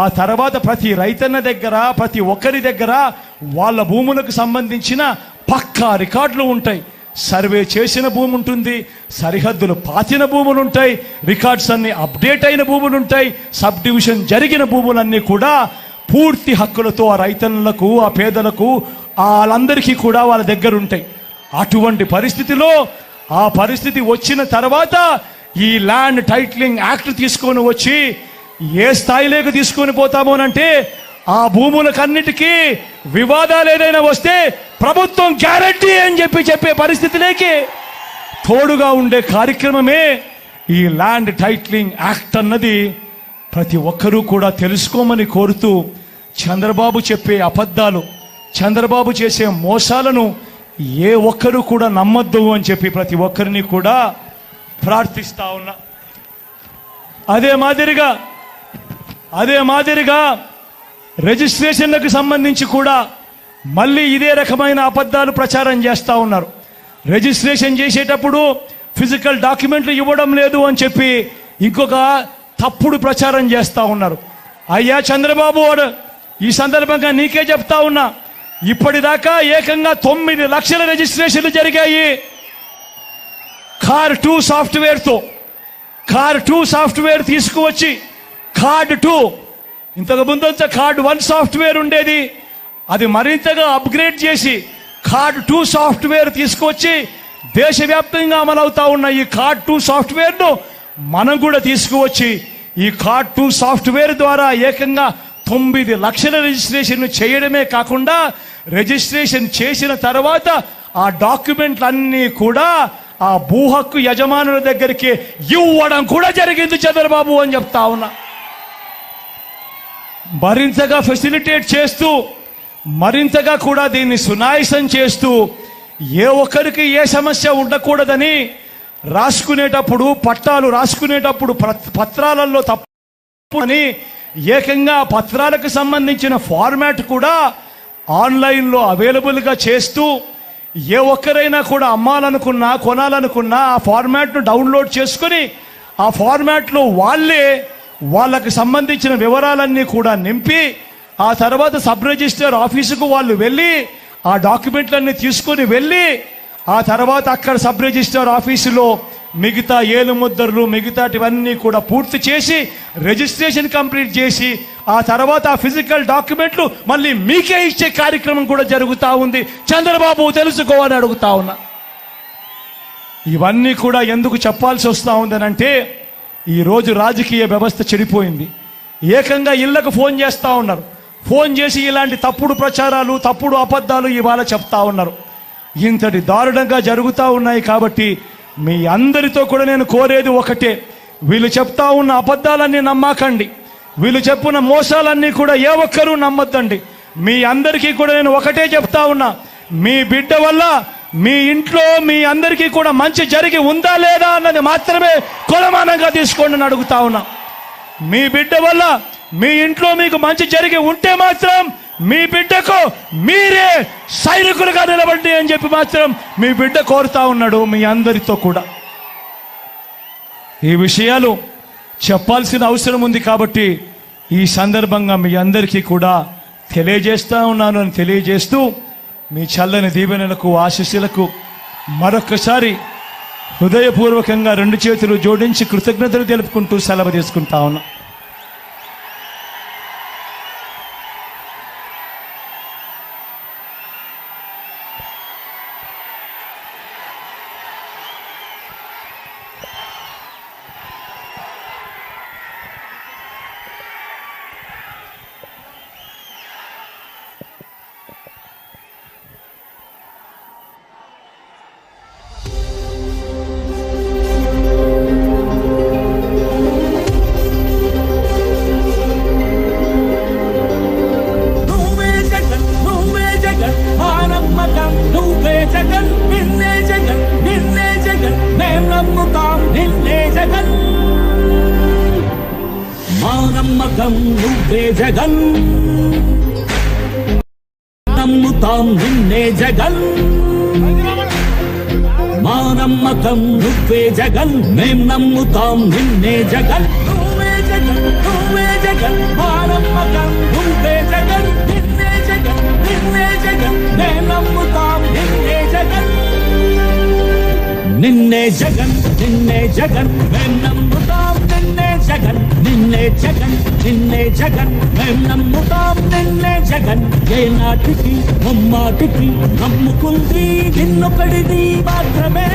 ఆ తర్వాత ప్రతి రైతన్న దగ్గర ప్రతి ఒక్కరి దగ్గర వాళ్ళ భూములకు సంబంధించిన పక్కా రికార్డులు ఉంటాయి. సర్వే చేసిన భూమి ఉంటుంది, సరిహద్దులు పాతిన భూములు ఉంటాయి, రికార్డ్స్ అన్ని అప్డేట్ అయిన భూములు ఉంటాయి, సబ్ డివిజన్ జరిగిన భూములన్నీ కూడా పూర్తి హక్కులతో ఆ రైతన్నులకు ఆ పేదలకు వాళ్ళందరికీ కూడా వాళ్ళ దగ్గర ఉంటాయి. అటువంటి పరిస్థితిలో ఆ పరిస్థితి వచ్చిన తర్వాత ఈ ల్యాండ్ టైటిలింగ్ యాక్ట్ తీసుకొని వచ్చి ఏ స్థాయిలోకి తీసుకొని పోతామోనంటే ఆ భూములకన్నిటికీ వివాదాలు ఏదైనా వస్తే ప్రభుత్వం గ్యారంటీ అని చెప్పే పరిస్థితిలోకి తోడుగా ఉండే కార్యక్రమమే ఈ ల్యాండ్ టైటిలింగ్ యాక్ట్ అన్నది ప్రతి ఒక్కరూ కూడా తెలుసుకోమని కోరుతూ, చంద్రబాబు చెప్పే అబద్ధాలు, చంద్రబాబు చేసే మోసాలను ఏ ఒక్కరూ కూడా నమ్మొద్దు అని చెప్పి ప్రతి ఒక్కరిని కూడా ప్రార్థిస్తా ఉన్నా. అదే మాదిరిగా రిజిస్ట్రేషన్లకు సంబంధించి కూడా మళ్ళీ ఇదే రకమైన అబద్ధాలు ప్రచారం చేస్తూ ఉన్నారు. రిజిస్ట్రేషన్ చేసేటప్పుడు ఫిజికల్ డాక్యుమెంట్లు ఇవ్వడం లేదు అని చెప్పి ఇంకొక తప్పుడు ప్రచారం చేస్తూ ఉన్నారు. అయ్యా చంద్రబాబు ఈ సందర్భంగా నీకే చెప్తా ఉన్నా, ఇప్పటిదాకా ఏకంగా 9 లక్షల రిజిస్ట్రేషన్లు జరిగాయి కార్ 2 సాఫ్ట్వేర్తో. కార్ 2 సాఫ్ట్వేర్ తీసుకువచ్చి కార్డ్ 2, ఇంతకు ముందంతా కార్డ్ 1 సాఫ్ట్వేర్ ఉండేది, అది మరింతగా అప్గ్రేడ్ చేసి కార్డ్ 2 సాఫ్ట్వేర్ తీసుకువచ్చి దేశవ్యాప్తంగా అమలవుతా ఉన్న ఈ కార్డ్ 2 సాఫ్ట్వేర్ను మనం కూడా తీసుకువచ్చి ఈ కార్డ్ 2 సాఫ్ట్వేర్ ద్వారా ఏకంగా 9 లక్షల రిజిస్ట్రేషన్ చేయడమే కాకుండా రిజిస్ట్రేషన్ చేసిన తర్వాత ఆ డాక్యుమెంట్లన్నీ కూడా ఆ భూ హక్కు యజమానుల దగ్గరికి ఇవ్వడం కూడా జరిగింది చంద్రబాబు అని చెప్తా ఉన్నా. మరింతగా ఫెసిలిటేట్ చేస్తూ, మరింతగా కూడా దీన్ని సునాయాసం చేస్తూ, ఏ ఒక్కరికి ఏ సమస్య ఉండకూడదని రాసుకునేటప్పుడు, పట్టాలు రాసుకునేటప్పుడు పత్రాలలో తప్పు అని ఏకంగా పత్రాలకు సంబంధించిన ఫార్మాట్ కూడా ఆన్లైన్లో అవైలబుల్గా చేస్తూ, ఏ ఒక్కరైనా కూడా అమ్మాలనుకున్నా కొనాలనుకున్నా ఆ ఫార్మాట్ను డౌన్లోడ్ చేసుకుని ఆ ఫార్మాట్లో వాళ్ళకి సంబంధించిన వివరాలన్నీ కూడా నింపి ఆ తర్వాత సబ్ రిజిస్టర్ ఆఫీసుకు వాళ్ళు వెళ్ళి ఆ డాక్యుమెంట్లన్నీ తీసుకుని వెళ్ళి ఆ తర్వాత అక్కడ సబ్ రిజిస్టర్ ఆఫీసులో మిగతా ఏలుముద్రలు మిగతాటివన్నీ కూడా పూర్తి చేసి రిజిస్ట్రేషన్ కంప్లీట్ చేసి ఆ తర్వాత ఆ ఫిజికల్ డాక్యుమెంట్లు మళ్ళీ మీకే ఇచ్చే కార్యక్రమం కూడా జరుగుతూ ఉంది. చంద్రబాబు తెలుసుకోవాలని అడుగుతా ఉన్నా. ఇవన్నీ కూడా ఎందుకు చెప్పాల్సి వస్తూ ఉందనంటే ఈరోజు రాజకీయ వ్యవస్థ చెడిపోయింది. ఏకంగా ఇళ్లకు ఫోన్ చేస్తూ ఉన్నారు, ఫోన్ చేసి ఇలాంటి తప్పుడు ప్రచారాలు తప్పుడు అబద్ధాలు ఇవాళ చెప్తా ఉన్నారు. ఇంతటి దారుణంగా జరుగుతూ ఉన్నాయి. కాబట్టి మీ అందరితో కూడా నేను కోరేది ఒకటే, వీళ్ళు చెప్తా ఉన్న అబద్ధాలన్నీ నమ్మకండి, వీళ్ళు చెప్పిన మోసాలన్నీ కూడా ఏ ఒక్కరూ నమ్మొద్దండి. మీ అందరికీ కూడా నేను ఒకటే చెప్తా ఉన్నా, మీ బిడ్డ వల్ల మీ ఇంట్లో మీ అందరికీ కూడా మంచి జరిగి ఉందా లేదా అన్నది మాత్రమే కొలమానంగా తీసుకోండి అని అడుగుతా ఉన్నా. మీ బిడ్డ వల్ల మీ ఇంట్లో మీకు మంచి జరిగి ఉంటే మాత్రం మీ బిడ్డకు మీరే సైనికులుగా నిలబడి అని చెప్పి మాత్రం మీ బిడ్డ కోరుతా ఉన్నాడు. మీ అందరితో కూడా ఈ విషయాలు చెప్పాల్సిన అవసరం ఉంది. కాబట్టి ఈ సందర్భంగా మీ అందరికీ కూడా తెలియజేస్తా ఉన్నాను అని తెలియజేస్తూ మీ చల్లని దీవెనలకు ఆశీస్సులకు మరొకసారి హృదయపూర్వకంగా 2 చేతులు జోడించి కృతజ్ఞతలు తెలుపుకుంటూ సెలవు తీసుకుంటా ఉన్నా. నమ్మకం నువ్వే జగన్, నమ్ముతాం నిన్నే జగన్. మా నమ్మకం నువ్వే జగన్, మేం నమ్ముతాం నిన్నే జగన్. నువ్వే జగన్, నువ్వే జగన్, మా నమ్మకం నువ్వే జగన్. నిన్నే జగన్, నిన్నే జగన్, మేం నమ్ముతాం నిన్నే జగన్. నిన్నే జగన్, నిన్నే జగన్, మేం నమ్ముతాం నిన్నే జగన్. నిన్నే జగన్, నిన్నే జగన్, మేం నమ్ముతాం నిన్నే జగన్. ఏ నాటికి ముమ్మాటికి నమ్ముకుంది నిన్నొకడిది మాత్రమే.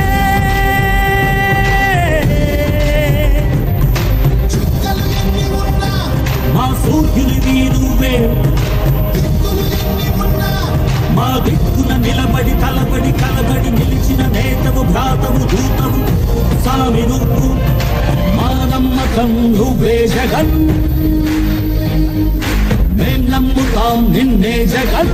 మా సూర్యునివి నువ్వే, మా దిక్కున నిలబడి తలబడి కలబడి నిలిచిన నేతవు భ్రాతవు దూతవు సామి నువ్వు. మా నమ్మకం నువ్వే జగన్, మేం నమ్ముతాం నిన్నే జగన్.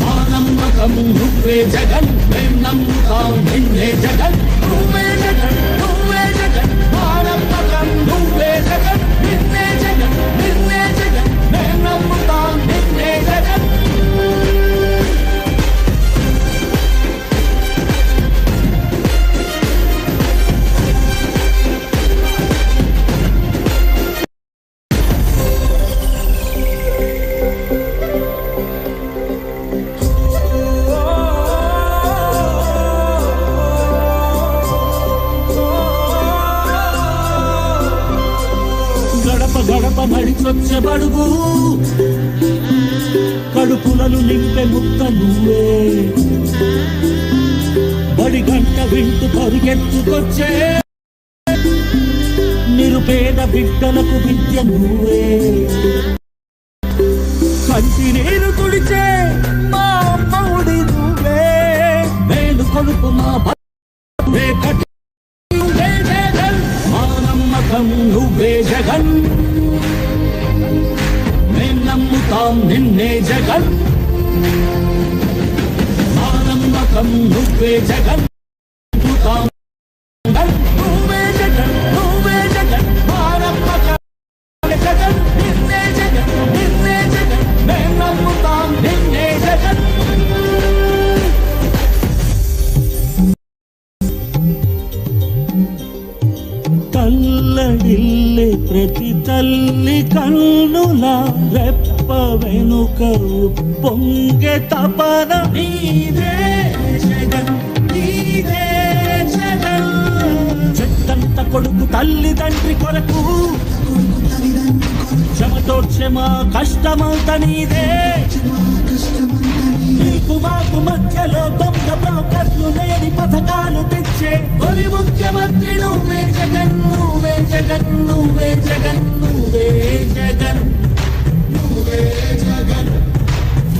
మా నమ్మకం నువ్వే జగన్, మేం నమ్ముతాం నిన్నే జగన్. నువ్వే జగన్, నువ్వే జగన్, మా నమ్మకం నువ్వే జగన్. నిన్నే జగన్, నిన్నే జగన్, మేం నమ్ముతాం నిన్నే జగన్. గడప నడిచొచ్చే బడుగు కడుపులను నింపే ముక్క నువ్వే బడి గంట వింటూ పరిగెత్తుకొచ్చే నిరుపేద బిడ్డలకు విద్య నువ్వే కంటి నీరు తుడిచే మా అమ్మఒడి నువ్వే నేను కొడుకు మా నువ్వే జగన్ మా నమ్మకం నువ్వే జగన్ మేం నమ్ముతాం నిన్నే జగన్ మా నమ్మకం నువ్వే జగన్ నమ్ముతాం నువ్వే జగన్ నువ్వే జగన్ మా నమ్మకం జగన్ నిన్నే జగన్ నిన్నే జగన్ మేం నమ్ముతాం నిన్నే జగన్ తల్లడిల్లే ప్రతి తల్లి కన్నుల రెప్ప వెనుక పొంగే తపన నీదే జగన్ నీదే జగన్ చెట్టంత కొడుకు తల్లిదండ్రి కొరకు చెమటోడ్చే మా కష్టమంత నీదే నీకు మాకు మధ్యలో దొంగ బ్రోకర్లు లేని పథకాలు తెచ్చే తొలి ముఖ్యమంత్రి నువ్వే జగన్ నువ్వే జగన్ నువ్వే జగన్ నువ్వే జగన్ నువ్వే జగన్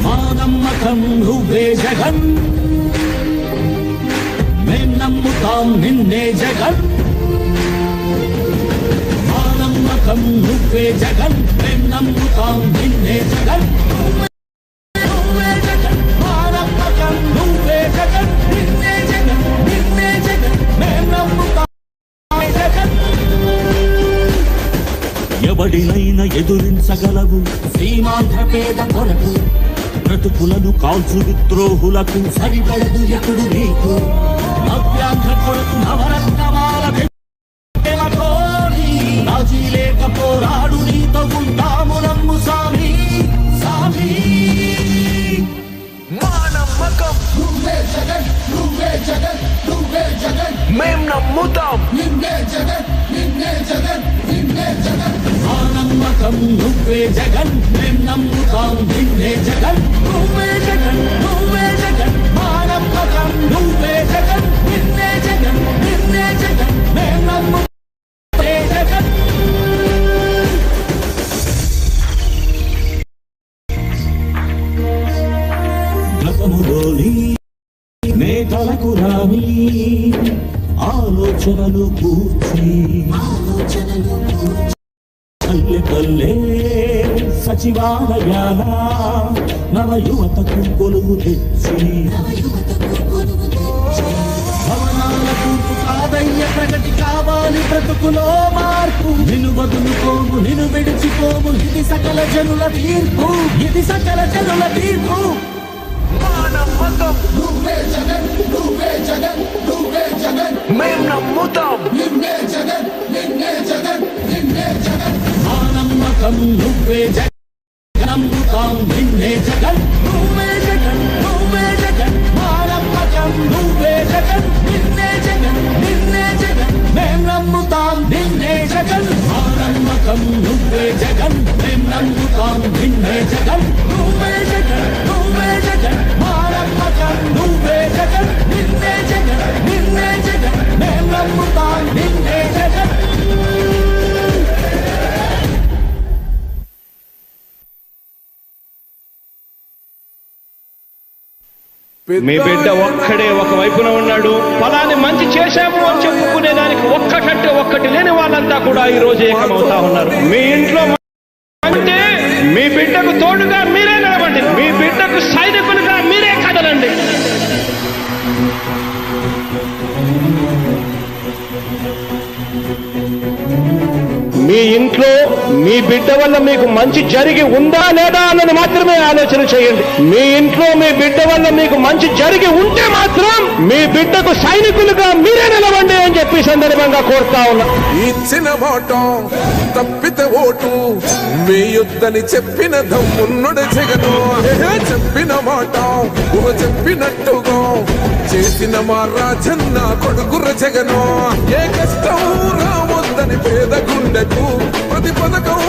మా నమ్మకం నువ్వే జగన్ మేం నమ్ముతాం నిన్నే జగన్ మా నమ్మకం నువ్వే జగన్ మేం నమ్ముతాం నిన్నే జగన్ నువ్వే జగన్ మా నమ్మకం నువ్వే జగన్ నిన్నే జగన్ నిన్నే జగన్ మేం నమ్ముతాం జగన్ ఎవడినైనా ఎదురించగలవు సీమాంధ్ర పేద కొరకు బ్రతుకులను కాల్చు విద్రోహులకు సరిపడదు ఎప్పుడు నీకు నవ్యాంధ్ర కొరకు నవరత్నమాల రాజీ లేక పోరాడు నీతో ఉంటాము నమ్ము సామి సామి మా నమ్మకం నువ్వే జగన్ నువ్వే జగన్ నువ్వే జగన్ మేం నమ్ముతాం నిన్నే జగన్ నిన్నే జగన్ నిన్నే జగన్ మా నమ్మకం నువ్వే జగన్ మేం నమ్ముతాం నిన్నే జగన్ నువ్వే జగన్ నువ్వే జగన్ మా నమ్మకం నువ్వే జగన్ నిన్నే జగన్ నిన్నే జగన్ మేం నమ్ముతాం జగన్ గతములోని నేతలకు రాని ఆలోచనలు కూర్చి పల్లె పల్లె సచివాలయాల నవ యువతకు కొలువు తెచ్చి భవనాలకు కాదయ్య ప్రగతి కావాలి బ్రతుకులో మార్పు నిన్ను వదులుకోము నిన్ను విడిచిపోము ఇది సకల జనుల తీర్పు ఇది సకల జనుల తీర్పు మా నమ్మకం నువ్వే జగన్ నువ్వే జగన్ నువ్వే జగన్ మేం నమ్ముతాం నిన్నే జగన్ నిన్నే జగన్ నిన్నే జగన్ మా నమ్మకం నువ్వే జగన్ నమ్ముతాం నిన్నే జగన్ నువ్వే జగన్ నువ్వే జగన్ మా నమ్మకం నువ్వే జగన్ నిన్నే జగన్ నిన్నే జగన్ మేం నమ్ముతాం నిన్నే జగన్ మా నమ్మకం నువ్వే జగన్ మేం నమ్ముతాం నిన్నే జగన్ నువ్వే జగన్ నువ్వే జగన్ మా నమ్మకం నువ్వే జగన్ నిన్నే జగన్ నిన్నే జగన్ మేం నమ్ముతాం నిన్నే జగన్ మీ బిడ్డ ఒక్కడే ఒక వైపున ఉన్నాడు. ఫలాన్ని మంచి చేశాము అని చెప్పుకునే దానికి ఒక్కటంటే ఒక్కటి లేని వాళ్ళంతా కూడా ఈ రోజు ఏకమవుతా ఉన్నారు. మీ ఇంట్లో అంటే మీ బిడ్డకు తోడుగా మీరే నిలబండి, మీ బిడ్డకు సైనికులుగా మీరే కదలండి. మీ ఇంట్లో మీ బిడ్డ వల్ల మీకు మంచి జరిగి ఉందా లేదా అన్నది మాత్రమే ఆలోచన చేయండి. మీ ఇంట్లో మీ బిడ్డ వల్ల మీకు మంచి జరిగి ఉంటే మాత్రం మీ బిడ్డకు సైనికులుగా మీరే నిలవండి అని చెప్పి సందర్భంగా కోరుతా ఉన్నా. ఇచ్చిన మాట తప్పితే ఓటు వేయొద్దని చెప్పిన దమ్మున్నడు జగను. చెప్పిన మాట చెప్పినట్టుగా చేసిన మా రాజన్న కొడుకుర జగను. ఏ కష్టం రావద్దని పేద గుండెకు ప్రతి పథకం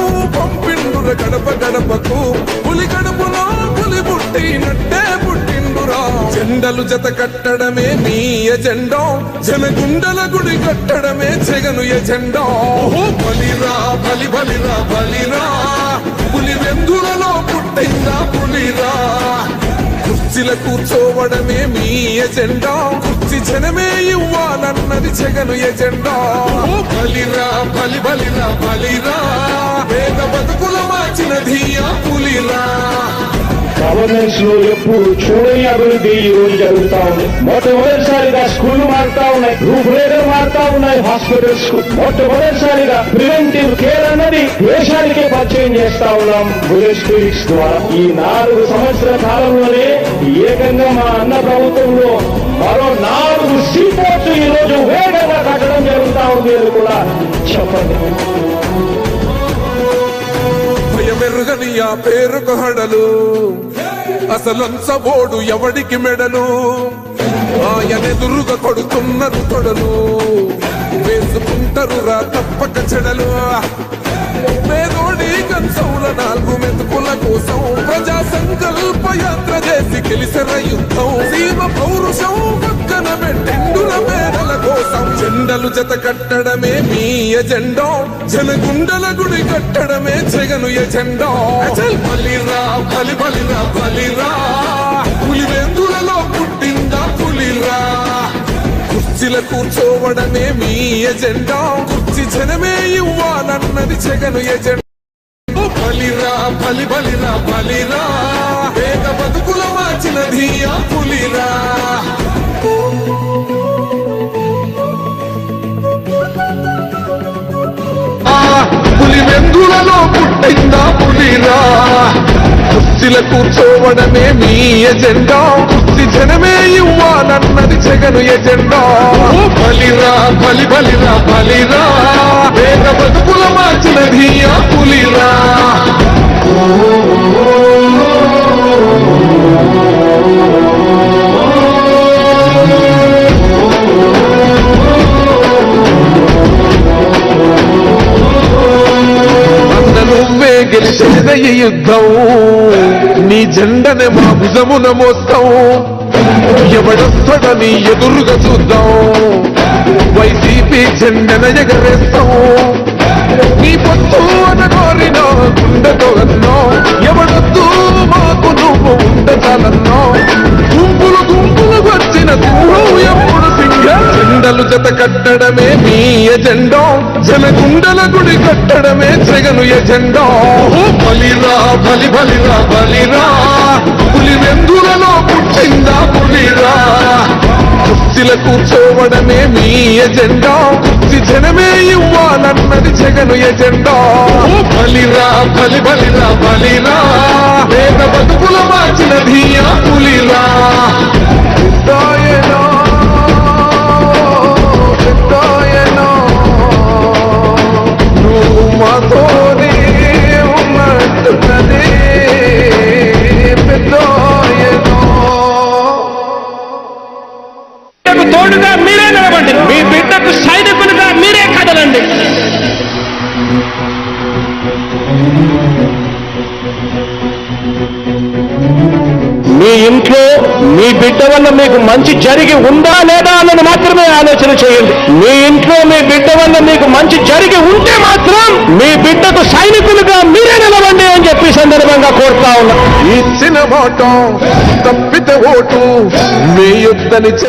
పుట్టిండుర గడప గడపకు పులి గడపలో పులి పుట్టినట్టే పుట్టిండురా జెండలు జత కట్టడమే మీ ఎజెండా జనగుండల గుడి కట్టడమే జగను ఎజెండా బలిరా బలి బలిరా బలిరా పులి వెందులలో పుట్టిందా పులిరా కుర్చీల కూర్చోవడమే మీ ఎజెండా కుర్చీ జనమే ఇవ్వాలన్నది జగను ఎజెండా బలిరా బలి బలిరా బలిరా పేద బతుకుల మార్చినది ఆ పులిరా గవర్నెన్స్ లో ఎప్పుడు చూడని అభివృద్ధి ఈ రోజు జరుగుతా ఉంది. మొట్టమొదటిసారిగా స్కూళ్లు మారుతా ఉన్నాయి, రూపురేఖలు మారుతా ఉన్నాయి. హాస్పిటల్స్ కు మొట్టమొదటిసారిగా ప్రివెంటివ్ కేర్ అన్నది దేశానికే పరిచయం చేస్తా ఉన్నాం బుల్లెట్ క్లినిక్స్ ద్వారా. ఈ 4 సంవత్సరాల కాలంలోనే ఏకంగా మా అన్న ప్రభుత్వంలో మరో 4 సీపోర్ట్స్ ఈ రోజు వేగంగా కట్టడం జరుగుతా ఉంది అని కూడా చెప్పండి. భయమెరుగని ఆ పేరుకు హడలు అసలంచబోడు ఎవడికి మెడలు ఆయనెదురుగా కొడుతున్నారు తొడలు వేసుకుంటారు రా తప్పక చెడలు పేదోడి కంచౌల 4 మెతుకుల కోసం ప్రజా సంకల్ప యాత్ర చేసి గెలిసిన యుద్ధం సీమ పౌరుషం పక్కన పెట్టిండుల పేదల కోసం జెండలు జత కట్టడమే మీ ఎజెండా జనగుండల గుడి కట్టడమే జగను ఎజెండా బలిరా బలి బలిరా బలిరా పులి వెందులలో పుట్టిందా పులిరా కుర్చీల కూర్చోవడమే మీ ఎజెండా కుర్చీ జనమే ఇవ్వాలన్నది జగను ఎజెండా బలిరా బలి బలిరా బలిరా పేద బతుకుల మార్చినది ఆ పులిరా పులి వెందులలో పుట్టిందా పులిరా కుర్చీల కూర్చోవడమే మీ ఎజెండా కుర్చీ జనమే ఇవ్వాలన్నది జగను ఎజెండా బలిరా బలి బలిరా బలిరా పేద బతుకుల మార్చినది ఆ పులిరా నువ్వే గెలిచేద ఈ యుద్ధం నీ జెండనే మా భుజమున మోస్తాం ఎవడొస్తాడని ఎదురుగా చూద్దాం వైసీపీ జెండన ఎగరేస్తాం నీ పొత్తు అన కోరినా గుండెతో అన్నో ఎవడొద్దు మాకు నువ్వు ఉండచాలన్నో గుంపులు గుంపులు వచ్చిన సింహం ఎప్పుడు సింహం జెండలు జత కట్టడమే మీ ఎజెండా జనగుండల గుడి కట్టడమే జగను ఎజెండా బలిరా బలి బలిరా బలిరా పులి వెందులలో పుట్టిందా పులిరా కుర్చీల కూర్చోవడమే మీ ఎజెండా కుర్చీ జనమే ఇవ్వాలన్నది జగను ఎజెండా బలిరా బలి బలిరా బలిరా పేద బతుకుల మార్చినది ఆ పులిరా నువ్వు మాతోనే ఉన్నట్టున్నదే తోడుగా మీరే నిలబండి, మీ బిడ్డకు సైనికులుగా మీరే కదలండి. మీ ఇంట్లో మీ బిడ్డ వల్ల మీకు మంచి జరిగి ఉందా లేదా అన్నది మాత్రమే ఆలోచన చేయండి. మీ ఇంట్లో మీ బిడ్డ వల్ల మీకు మంచి జరిగి ఉంటే మాత్రం మీ బిడ్డకు సైనికులుగా మీరే నిలవండి అని చెప్పి సందర్భంగా కోరుతా ఉన్నా. ఇచ్చిన మాట తప్పితే ఓటు మీ యుద్ధని